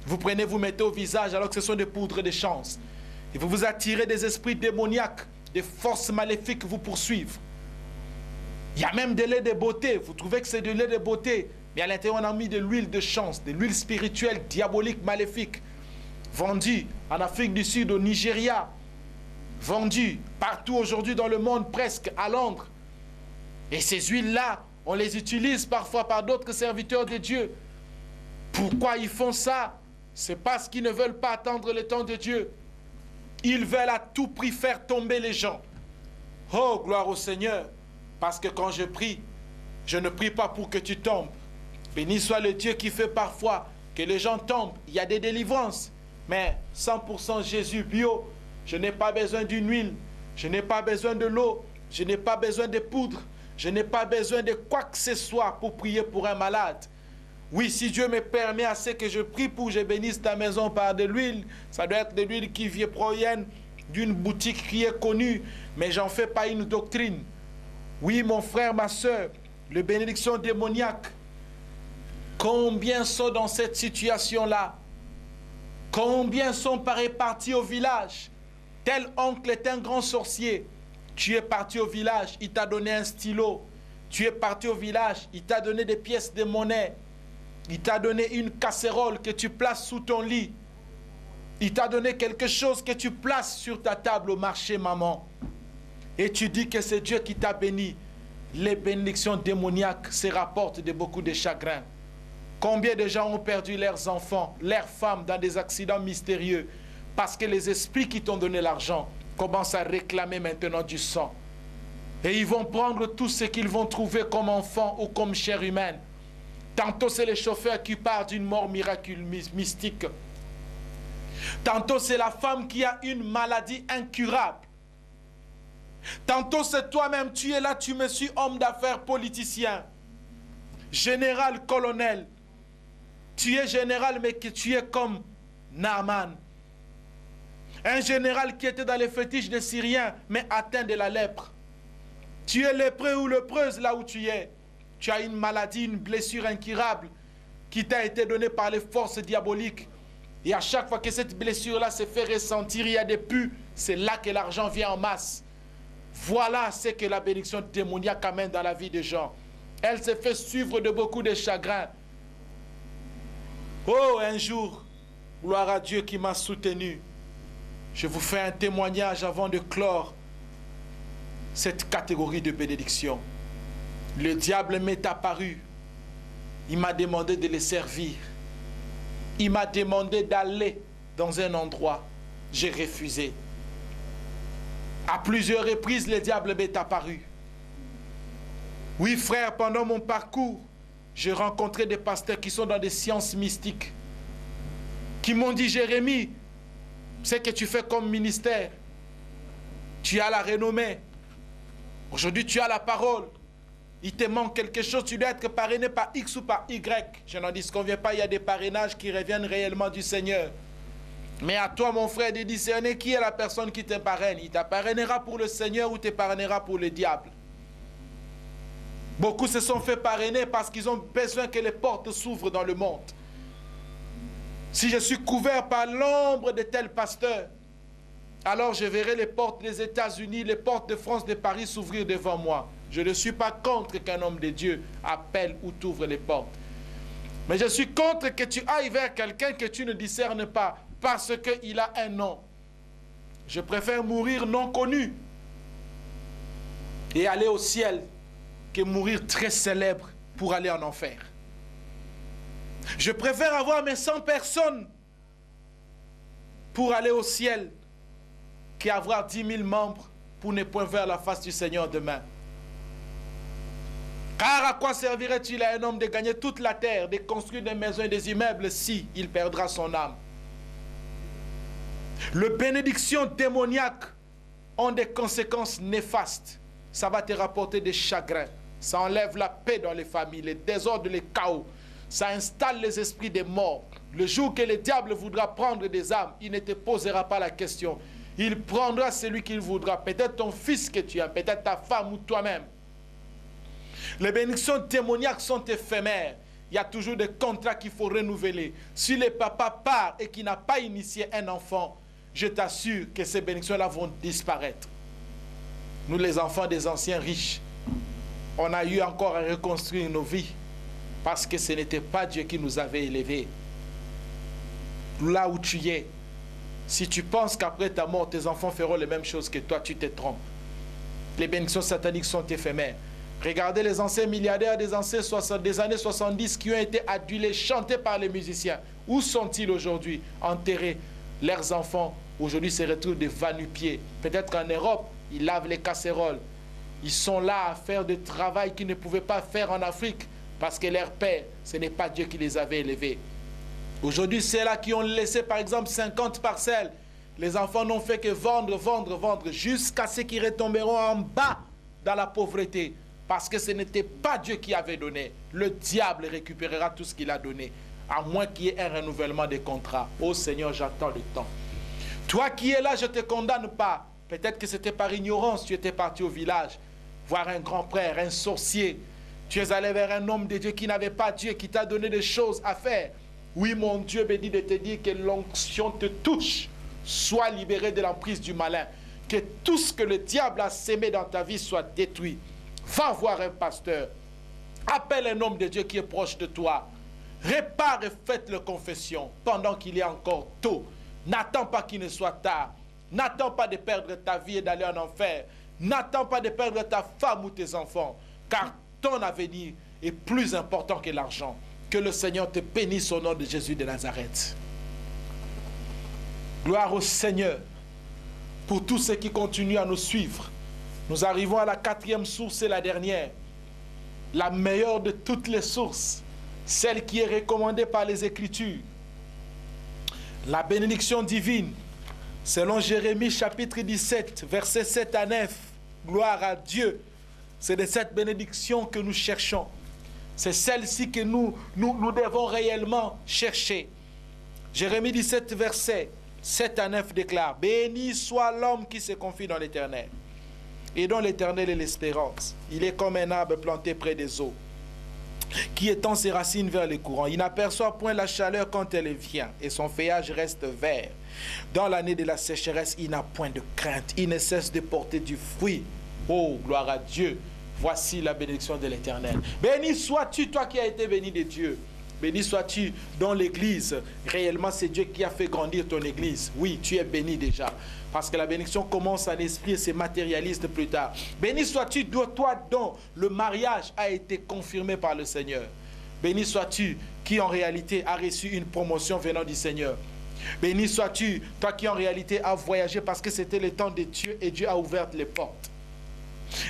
Vous prenez, vous mettez au visage alors que ce sont des poudres de chance. Et vous vous attirez des esprits démoniaques, des forces maléfiques vous poursuivent. Il y a même des laits de beauté. Vous trouvez que c'est du lait de beauté, mais à l'intérieur on a mis de l'huile de chance, de l'huile spirituelle, diabolique, maléfique, vendue en Afrique du Sud, au Nigeria, vendue partout aujourd'hui dans le monde, presque à Londres. Et ces huiles-là, on les utilise parfois par d'autres serviteurs de Dieu. Pourquoi ils font ça? C'est parce qu'ils ne veulent pas attendre le temps de Dieu. Ils veulent à tout prix faire tomber les gens. Oh, gloire au Seigneur. Parce que quand je prie, je ne prie pas pour que tu tombes. Béni soit le Dieu qui fait parfois que les gens tombent. Il y a des délivrances. Mais 100% Jésus bio, je n'ai pas besoin d'une huile. Je n'ai pas besoin de l'eau. Je n'ai pas besoin de poudre. Je n'ai pas besoin de quoi que ce soit pour prier pour un malade. Oui, si Dieu me permet assez que je prie pour que je bénisse ta maison par de l'huile, ça doit être de l'huile qui provient d'une boutique qui est connue, mais j'en fais pas une doctrine. Oui, mon frère, ma soeur, les bénédictions démoniaques, combien sont dans cette situation-là? Combien sont pas répartis au village? Tel oncle est un grand sorcier. Tu es parti au village, il t'a donné un stylo. Tu es parti au village, il t'a donné des pièces de monnaie. Il t'a donné une casserole que tu places sous ton lit. Il t'a donné quelque chose que tu places sur ta table au marché, maman. Et tu dis que c'est Dieu qui t'a béni. Les bénédictions démoniaques se rapportent de beaucoup de chagrins. Combien de gens ont perdu leurs enfants, leurs femmes dans des accidents mystérieux parce que les esprits qui t'ont donné l'argent commencent à réclamer maintenant du sang. Et ils vont prendre tout ce qu'ils vont trouver comme enfant ou comme chair humaine. Tantôt c'est les chauffeurs qui partent d'une mort miraculeuse, mystique. Tantôt c'est la femme qui a une maladie incurable. Tantôt c'est toi-même, tu es là, tu me suis homme d'affaires, politicien, général, colonel. Tu es général mais que tu es comme Naaman. Un général qui était dans les fétiches des Syriens mais atteint de la lèpre. Tu es lépreux ou lépreuse là où tu es. Tu as une maladie, une blessure incurable qui t'a été donnée par les forces diaboliques. Et à chaque fois que cette blessure-là se fait ressentir, il y a des pus. C'est là que l'argent vient en masse. Voilà ce que la bénédiction démoniaque amène dans la vie des gens. Elle se fait suivre de beaucoup de chagrins. Oh, un jour, gloire à Dieu qui m'a soutenu. Je vous fais un témoignage avant de clore cette catégorie de bénédiction. Le diable m'est apparu. Il m'a demandé de le servir. Il m'a demandé d'aller dans un endroit. J'ai refusé. À plusieurs reprises, le diable m'est apparu. Oui, frère, pendant mon parcours, j'ai rencontré des pasteurs qui sont dans des sciences mystiques, qui m'ont dit, Jérémie, ce que tu fais comme ministère, tu as la renommée. Aujourd'hui, tu as la parole. Il te manque quelque chose, tu dois être parrainé par X ou par Y. Je n'en disconviens pas, il y a des parrainages qui reviennent réellement du Seigneur. Mais à toi, mon frère, de discerner qui est la personne qui te parraine. Il t'apparrainera pour le Seigneur ou te parrainera pour le diable. Beaucoup se sont fait parrainer parce qu'ils ont besoin que les portes s'ouvrent dans le monde. Si je suis couvert par l'ombre de tel pasteur, alors je verrai les portes des États-Unis, les portes de France, de Paris s'ouvrir devant moi. Je ne suis pas contre qu'un homme de Dieu appelle ou t'ouvre les portes. Mais je suis contre que tu ailles vers quelqu'un que tu ne discernes pas parce qu'il a un nom. Je préfère mourir non connu et aller au ciel que mourir très célèbre pour aller en enfer. Je préfère avoir mes 100 personnes pour aller au ciel qu'avoir 10 000 membres pour ne point voir la face du Seigneur demain. Car à quoi servirait-il à un homme de gagner toute la terre, de construire des maisons et des immeubles si il perdra son âme? Les bénédictions démoniaques ont des conséquences néfastes. Ça va te rapporter des chagrins. Ça enlève la paix dans les familles, les désordres, les chaos. Ça installe les esprits des morts. Le jour que le diable voudra prendre des âmes, il ne te posera pas la question. Il prendra celui qu'il voudra. Peut-être ton fils que tu as, peut-être ta femme ou toi-même. Les bénédictions démoniaques sont éphémères. Il y a toujours des contrats qu'il faut renouveler. Si le papa part et qu'il n'a pas initié un enfant, je t'assure que ces bénédictions-là vont disparaître. Nous, les enfants des anciens riches, on a eu encore à reconstruire nos vies parce que ce n'était pas Dieu qui nous avait élevés. Là où tu es, si tu penses qu'après ta mort, tes enfants feront les mêmes choses que toi, tu te trompes. Les bénédictions sataniques sont éphémères. Regardez les anciens milliardaires des années 70 qui ont été adulés, chantés par les musiciens. Où sont-ils aujourd'hui? Enterrés. Leurs enfants, aujourd'hui, se retrouvent des va-nu-pieds. Peut-être qu'en Europe, ils lavent les casseroles. Ils sont là à faire du travail qu'ils ne pouvaient pas faire en Afrique parce que leur père, ce n'est pas Dieu qui les avait élevés. Aujourd'hui, c'est là qui ont laissé, par exemple, 50 parcelles. Les enfants n'ont fait que vendre, vendre, vendre, jusqu'à ce qu'ils retomberont en bas dans la pauvreté. Parce que ce n'était pas Dieu qui avait donné. Le diable récupérera tout ce qu'il a donné. À moins qu'il y ait un renouvellement des contrats. Oh Seigneur, j'attends le temps. Toi qui es là, je ne te condamne pas. Peut-être que c'était par ignorance. Tu étais parti au village, voir un grand frère, un sorcier. Tu es allé vers un homme de Dieu qui n'avait pas Dieu, qui t'a donné des choses à faire. Oui, mon Dieu béni de te dire que l'onction te touche. Sois libéré de l'emprise du malin. Que tout ce que le diable a sémé dans ta vie soit détruit. Va voir un pasteur. Appelle un homme de Dieu qui est proche de toi. Répare et faites-le confession pendant qu'il est encore tôt. N'attends pas qu'il ne soit tard. N'attends pas de perdre ta vie et d'aller en enfer. N'attends pas de perdre ta femme ou tes enfants. Car ton avenir est plus important que l'argent. Que le Seigneur te bénisse au nom de Jésus de Nazareth. Gloire au Seigneur pour tous ceux qui continuent à nous suivre. Nous arrivons à la 4e source et la dernière. La meilleure de toutes les sources. Celle qui est recommandée par les Écritures. La bénédiction divine. Selon Jérémie chapitre 17, versets 7 à 9. Gloire à Dieu. C'est de cette bénédiction que nous cherchons. C'est celle-ci que nous devons réellement chercher. Jérémie 17, versets 7 à 9 déclare: béni soit l'homme qui se confie dans l'Éternel, et dont l'Éternel est l'espérance. Il est comme un arbre planté près des eaux, qui étend ses racines vers les courants. Il n'aperçoit point la chaleur quand elle vient, et son feuillage reste vert. Dans l'année de la sécheresse, il n'a point de crainte. Il ne cesse de porter du fruit. Oh, gloire à Dieu. Voici la bénédiction de l'Éternel. Béni sois-tu, toi qui as été béni de Dieu. Béni sois-tu dans l'église. Réellement, c'est Dieu qui a fait grandir ton église. Oui, tu es béni déjà. Parce que la bénédiction commence en esprit et se matérialise plus tard. Béni sois-tu, toi dont le mariage a été confirmé par le Seigneur. Béni sois-tu qui en réalité a reçu une promotion venant du Seigneur. Béni sois-tu, toi qui en réalité a voyagé parce que c'était le temps de Dieu et Dieu a ouvert les portes.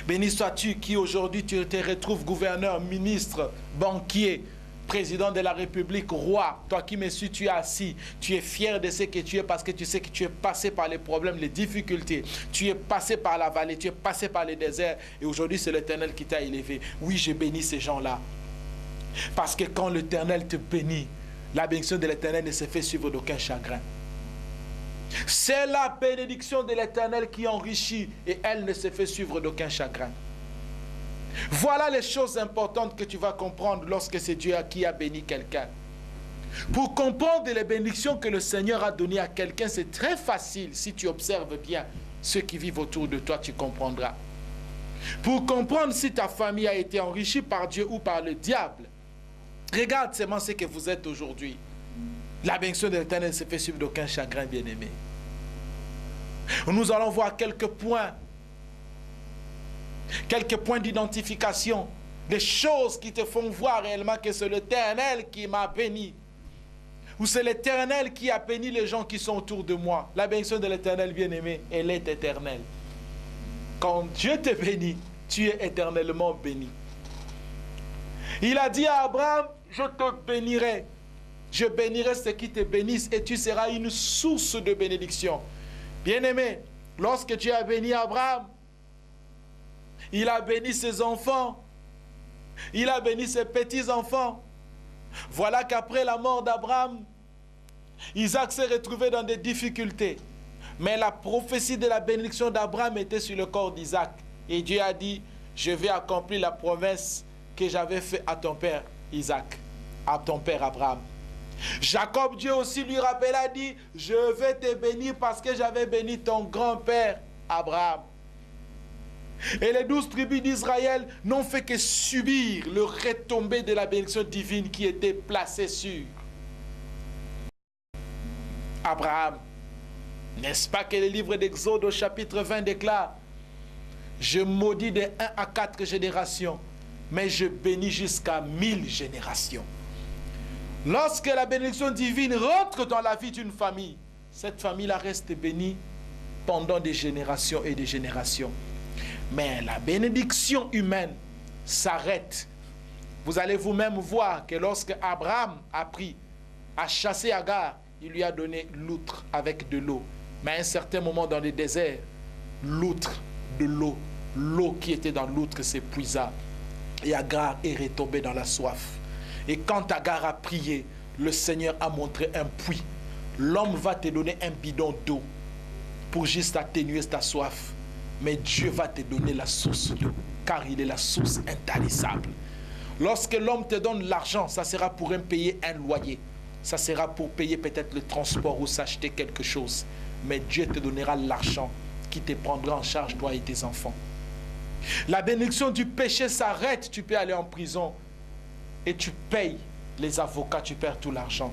Béni sois-tu qui aujourd'hui tu te retrouves gouverneur, ministre, banquier, président de la République, roi. Toi qui me suis, tu es assis. Tu es fier de ce que tu es parce que tu sais que tu es passé par les problèmes, les difficultés. Tu es passé par la vallée, tu es passé par le désert. Et aujourd'hui, c'est l'Éternel qui t'a élevé. Oui, je bénis ces gens-là. Parce que quand l'Éternel te bénit, la bénédiction de l'Éternel ne se fait suivre d'aucun chagrin. C'est la bénédiction de l'Éternel qui enrichit et elle ne se fait suivre d'aucun chagrin. Voilà les choses importantes que tu vas comprendre lorsque c'est Dieu qui a béni quelqu'un. Pour comprendre les bénédictions que le Seigneur a données à quelqu'un, c'est très facile. Si tu observes bien ceux qui vivent autour de toi, tu comprendras. Pour comprendre si ta famille a été enrichie par Dieu ou par le diable, regarde seulement ce que vous êtes aujourd'hui. La bénédiction de l'Éternel ne se fait suivre d'aucun chagrin, bien-aimé. Nous allons voir quelques points d'identification, des choses qui te font voir réellement que c'est l'Éternel qui m'a béni. Ou c'est l'Éternel qui a béni les gens qui sont autour de moi. La bénédiction de l'Éternel, bien-aimé, elle est éternelle. Quand Dieu te bénit, tu es éternellement béni. Il a dit à Abraham, je te bénirai. Je bénirai ceux qui te bénissent et tu seras une source de bénédiction. Bien-aimé, lorsque Dieu a béni Abraham, il a béni ses enfants, il a béni ses petits-enfants. Voilà qu'après la mort d'Abraham, Isaac s'est retrouvé dans des difficultés. Mais la prophétie de la bénédiction d'Abraham était sur le corps d'Isaac. Et Dieu a dit, je vais accomplir la promesse que j'avais faite à ton père Isaac, à ton père Abraham. Jacob, Dieu aussi lui rappela, dit, je vais te bénir parce que j'avais béni ton grand-père Abraham. Et les 12 tribus d'Israël n'ont fait que subir le retombé de la bénédiction divine qui était placée sur Abraham. N'est-ce pas que le livre d'Exode au chapitre 20 déclare, je maudis de 1 à 4 générations, mais je bénis jusqu'à 1000 générations. Lorsque la bénédiction divine rentre dans la vie d'une famille, cette famille-là reste bénie pendant des générations et des générations. Mais la bénédiction humaine s'arrête. Vous allez vous-même voir que lorsque Abraham a pris à chasser Agar, il lui a donné l'outre avec de l'eau. Mais à un certain moment dans le désert, l'outre de l'eau, l'eau qui était dans l'outre s'épuisa. Et Agar est retombée dans la soif. Et quand Agar a prié, le Seigneur a montré un puits. L'homme va te donner un bidon d'eau pour juste atténuer ta soif. Mais Dieu va te donner la source d'eau, car il est la source intarissable. Lorsque l'homme te donne l'argent, ça sera pour payer un loyer. Ça sera pour payer peut-être le transport ou s'acheter quelque chose. Mais Dieu te donnera l'argent qui te prendra en charge, toi et tes enfants. La bénédiction du péché s'arrête, tu peux aller en prison et tu payes les avocats, tu perds tout l'argent.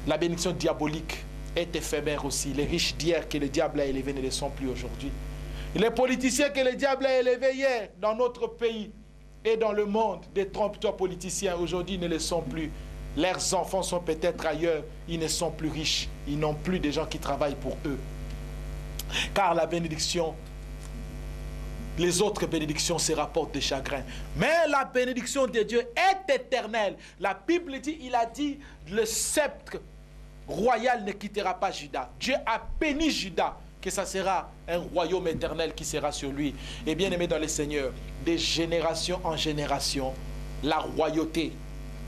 La bénédiction diabolique est éphémère aussi. Les riches d'hier que le diable a élevés ne le sont plus aujourd'hui. Les politiciens que le diable a élevés hier dans notre pays et dans le monde, des trompe-toi politiciens, aujourd'hui ne le sont plus. Leurs enfants sont peut-être ailleurs, ils ne sont plus riches, ils n'ont plus de gens qui travaillent pour eux. Car la bénédiction, les autres bénédictions se rapportent de chagrin. Mais la bénédiction de Dieu est éternelle. La Bible dit, il a dit, le sceptre royal ne quittera pas Juda. Dieu a béni Juda, que ça sera un royaume éternel qui sera sur lui. Et bien aimé dans le Seigneur, de génération en génération, la royauté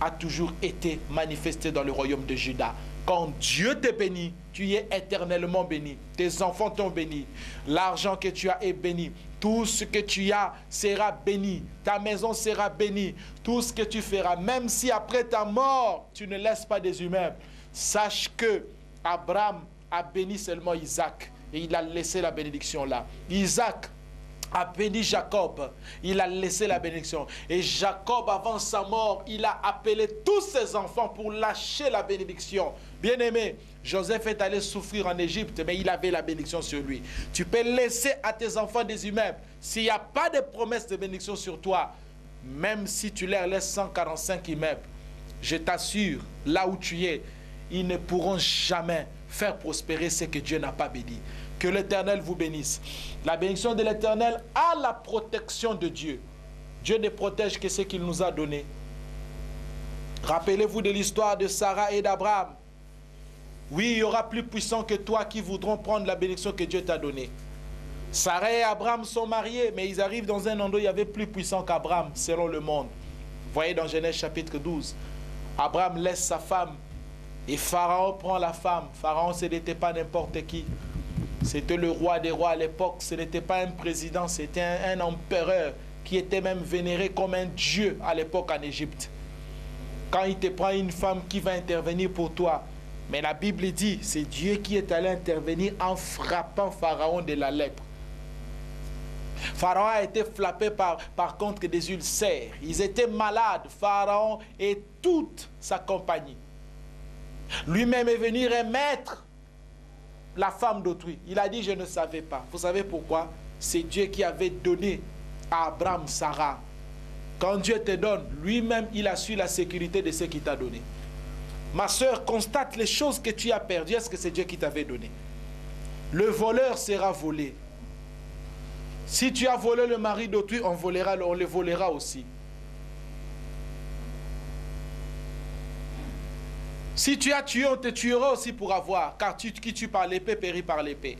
a toujours été manifestée dans le royaume de Juda. Quand Dieu te bénit, tu es éternellement béni. Tes enfants t'ont béni. L'argent que tu as est béni. Tout ce que tu as sera béni. Ta maison sera bénie. Tout ce que tu feras, même si après ta mort, tu ne laisses pas des humains. Sache que Abraham a béni seulement Isaac. Et il a laissé la bénédiction là. Isaac a béni Jacob, il a laissé la bénédiction. Et Jacob, avant sa mort, il a appelé tous ses enfants pour lâcher la bénédiction. Bien-aimé, Joseph est allé souffrir en Égypte, mais il avait la bénédiction sur lui. Tu peux laisser à tes enfants des immeubles. S'il n'y a pas de promesse de bénédiction sur toi, même si tu leur laisses 145 immeubles, je t'assure, là où tu es, ils ne pourront jamais faire prospérer ce que Dieu n'a pas béni. Que l'Éternel vous bénisse. La bénédiction de l'Éternel a la protection de Dieu. Dieu ne protège que ce qu'il nous a donné. Rappelez-vous de l'histoire de Sarah et d'Abraham. Oui, il y aura plus puissants que toi qui voudront prendre la bénédiction que Dieu t'a donnée. Sarah et Abraham sont mariés, mais ils arrivent dans un endroit où il y avait plus puissant qu'Abraham, selon le monde. Vous voyez dans Genèse chapitre 12. Abraham laisse sa femme et Pharaon prend la femme. Pharaon, ce n'était pas n'importe qui. C'était le roi des rois à l'époque. Ce n'était pas un président, c'était un empereur qui était même vénéré comme un dieu à l'époque en Égypte. Quand il te prend une femme qui va intervenir pour toi, mais la Bible dit, c'est Dieu qui est allé intervenir en frappant Pharaon de la lèpre. Pharaon a été frappé par contre des ulcères. Ils étaient malades, Pharaon et toute sa compagnie. Lui-même est venu remettre la femme d'autrui. Il a dit, je ne savais pas. Vous savez pourquoi? C'est Dieu qui avait donné à Abraham Sarah. Quand Dieu te donne, lui-même, il assure la sécurité de ce qu'il t'a donné. Ma soeur, constate les choses que tu as perdues. Est-ce que c'est Dieu qui t'avait donné? Le voleur sera volé. Si tu as volé le mari d'autrui, on le volera aussi. Si tu as tué, on te tuera aussi pour avoir, car qui tue par l'épée périt par l'épée.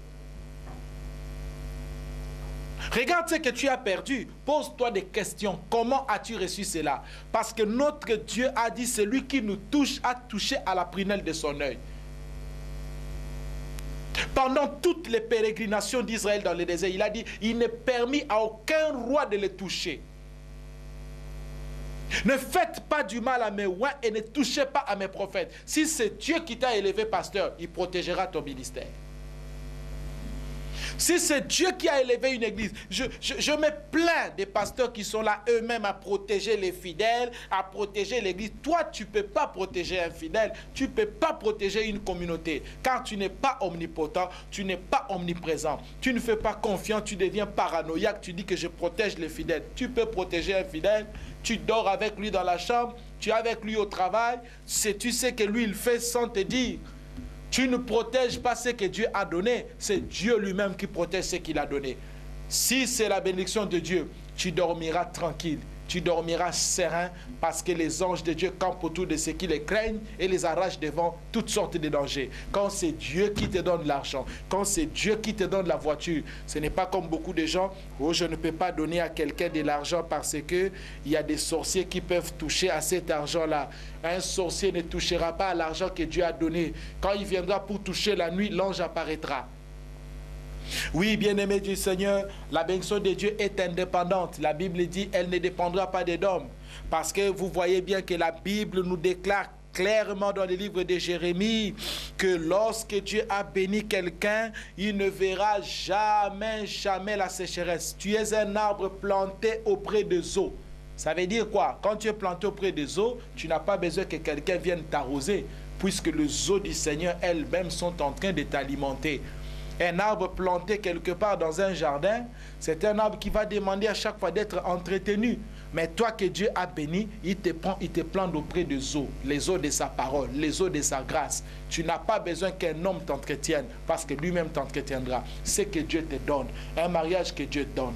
Regarde ce que tu as perdu. Pose-toi des questions. Comment as-tu reçu cela? Parce que notre Dieu a dit, celui qui nous touche a touché à la prunelle de son œil. Pendant toutes les pérégrinations d'Israël dans le désert, il a dit, il n'est permis à aucun roi de les toucher. Ne faites pas du mal à mes rois et ne touchez pas à mes prophètes. Si c'est Dieu qui t'a élevé pasteur, il protégera ton ministère. Si c'est Dieu qui a élevé une église, je me plains des pasteurs qui sont là eux-mêmes à protéger les fidèles, à protéger l'église. Toi, tu ne peux pas protéger un fidèle, tu ne peux pas protéger une communauté, car tu n'es pas omnipotent, tu n'es pas omniprésent. Tu ne fais pas confiance, tu deviens paranoïaque, tu dis que je protège les fidèles. Tu peux protéger un fidèle, tu dors avec lui dans la chambre, tu es avec lui au travail, tu sais que lui il fait sans te dire. Tu ne protèges pas ce que Dieu a donné, c'est Dieu lui-même qui protège ce qu'il a donné. Si c'est la bénédiction de Dieu, tu dormiras tranquille, tu dormiras serein, parce que les anges de Dieu campent autour de ceux qui les craignent et les arrachent devant toutes sortes de dangers. Quand c'est Dieu qui te donne l'argent, quand c'est Dieu qui te donne la voiture, ce n'est pas comme beaucoup de gens, oh je ne peux pas donner à quelqu'un de l'argent parce que il y a des sorciers qui peuvent toucher à cet argent-là. Un sorcier ne touchera pas à l'argent que Dieu a donné. Quand il viendra pour toucher la nuit, l'ange apparaîtra. Oui, bien-aimé du Seigneur, la bénédiction de Dieu est indépendante. La Bible dit, elle ne dépendra pas des hommes. Parce que vous voyez bien que la Bible nous déclare clairement dans le livre de Jérémie que lorsque Dieu a béni quelqu'un, il ne verra jamais, jamais la sécheresse. Tu es un arbre planté auprès des eaux. Ça veut dire quoi? Quand tu es planté auprès des eaux, tu n'as pas besoin que quelqu'un vienne t'arroser, puisque les eaux du Seigneur elles-mêmes sont en train de t'alimenter. Un arbre planté quelque part dans un jardin, c'est un arbre qui va demander à chaque fois d'être entretenu. Mais toi que Dieu a béni, il te plante auprès des eaux, les eaux de sa parole, les eaux de sa grâce. Tu n'as pas besoin qu'un homme t'entretienne, parce que lui-même t'entretiendra. C'est que Dieu te donne, un mariage que Dieu donne,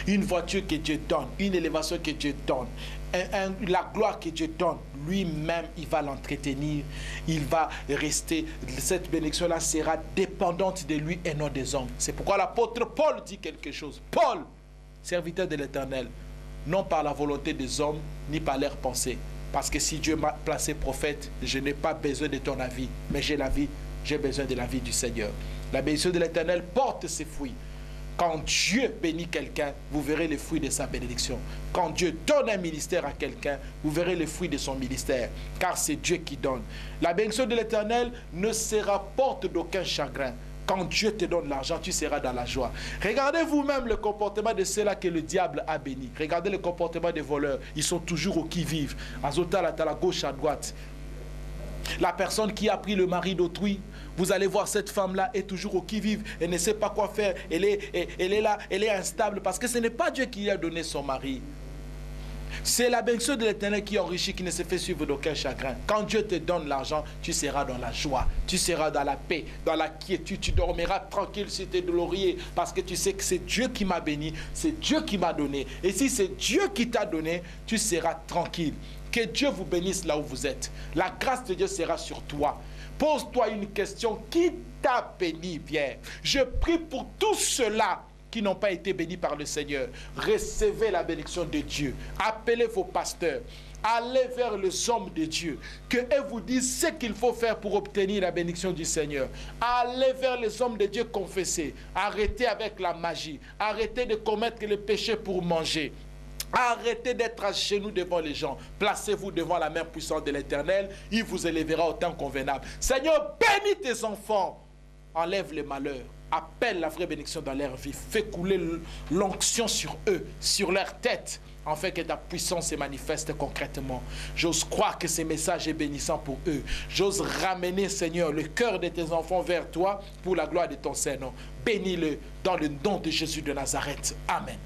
une voiture que Dieu donne, une élévation que Dieu donne, la gloire que Dieu donne, lui-même, il va l'entretenir, il va rester, cette bénédiction-là sera dépendante de lui et non des hommes. C'est pourquoi l'apôtre Paul dit quelque chose. Paul, serviteur de l'Éternel, non par la volonté des hommes, ni par leurs pensées. Parce que si Dieu m'a placé prophète, je n'ai pas besoin de ton avis, mais j'ai besoin de l'avis du Seigneur. La bénédiction de l'Éternel porte ses fruits. Quand Dieu bénit quelqu'un, vous verrez les fruits de sa bénédiction. Quand Dieu donne un ministère à quelqu'un, vous verrez les fruits de son ministère. Car c'est Dieu qui donne. La bénédiction de l'Éternel ne sera porte d'aucun chagrin. Quand Dieu te donne l'argent, tu seras dans la joie. Regardez vous-même le comportement de ceux-là que le diable a béni. Regardez le comportement des voleurs. Ils sont toujours au qui-vive. Azotal à la gauche, à droite. La personne qui a pris le mari d'autrui, vous allez voir cette femme-là est toujours au qui-vive. Elle ne sait pas quoi faire. Elle est là, elle est instable parce que ce n'est pas Dieu qui lui a donné son mari. C'est la bénédiction de l'Éternel qui enrichit, qui ne se fait suivre d'aucun chagrin. Quand Dieu te donne l'argent, tu seras dans la joie, tu seras dans la paix, dans la quiétude, tu dormiras tranquille sur tes lauriers parce que tu sais que c'est Dieu qui m'a béni, c'est Dieu qui m'a donné. Et si c'est Dieu qui t'a donné, tu seras tranquille. Que Dieu vous bénisse là où vous êtes. La grâce de Dieu sera sur toi. Pose-toi une question. Qui t'a béni, Pierre? Je prie pour tous ceux-là qui n'ont pas été bénis par le Seigneur. Recevez la bénédiction de Dieu. Appelez vos pasteurs. Allez vers les hommes de Dieu. Qu'eux vous disent ce qu'il faut faire pour obtenir la bénédiction du Seigneur. Allez vers les hommes de Dieu confessés. Arrêtez avec la magie. Arrêtez de commettre le péché pour manger. Arrêtez d'être à genoux devant les gens. Placez-vous devant la main puissante de l'Éternel. Il vous élèvera au temps convenable. Seigneur, bénis tes enfants. Enlève les malheurs. Appelle la vraie bénédiction dans leur vie. Fais couler l'onction sur eux, sur leur tête, afin que ta puissance se manifeste concrètement. J'ose croire que ce message est bénissant pour eux. J'ose ramener, Seigneur, le cœur de tes enfants vers toi pour la gloire de ton Saint-Nom. Bénis-le dans le nom de Jésus de Nazareth. Amen.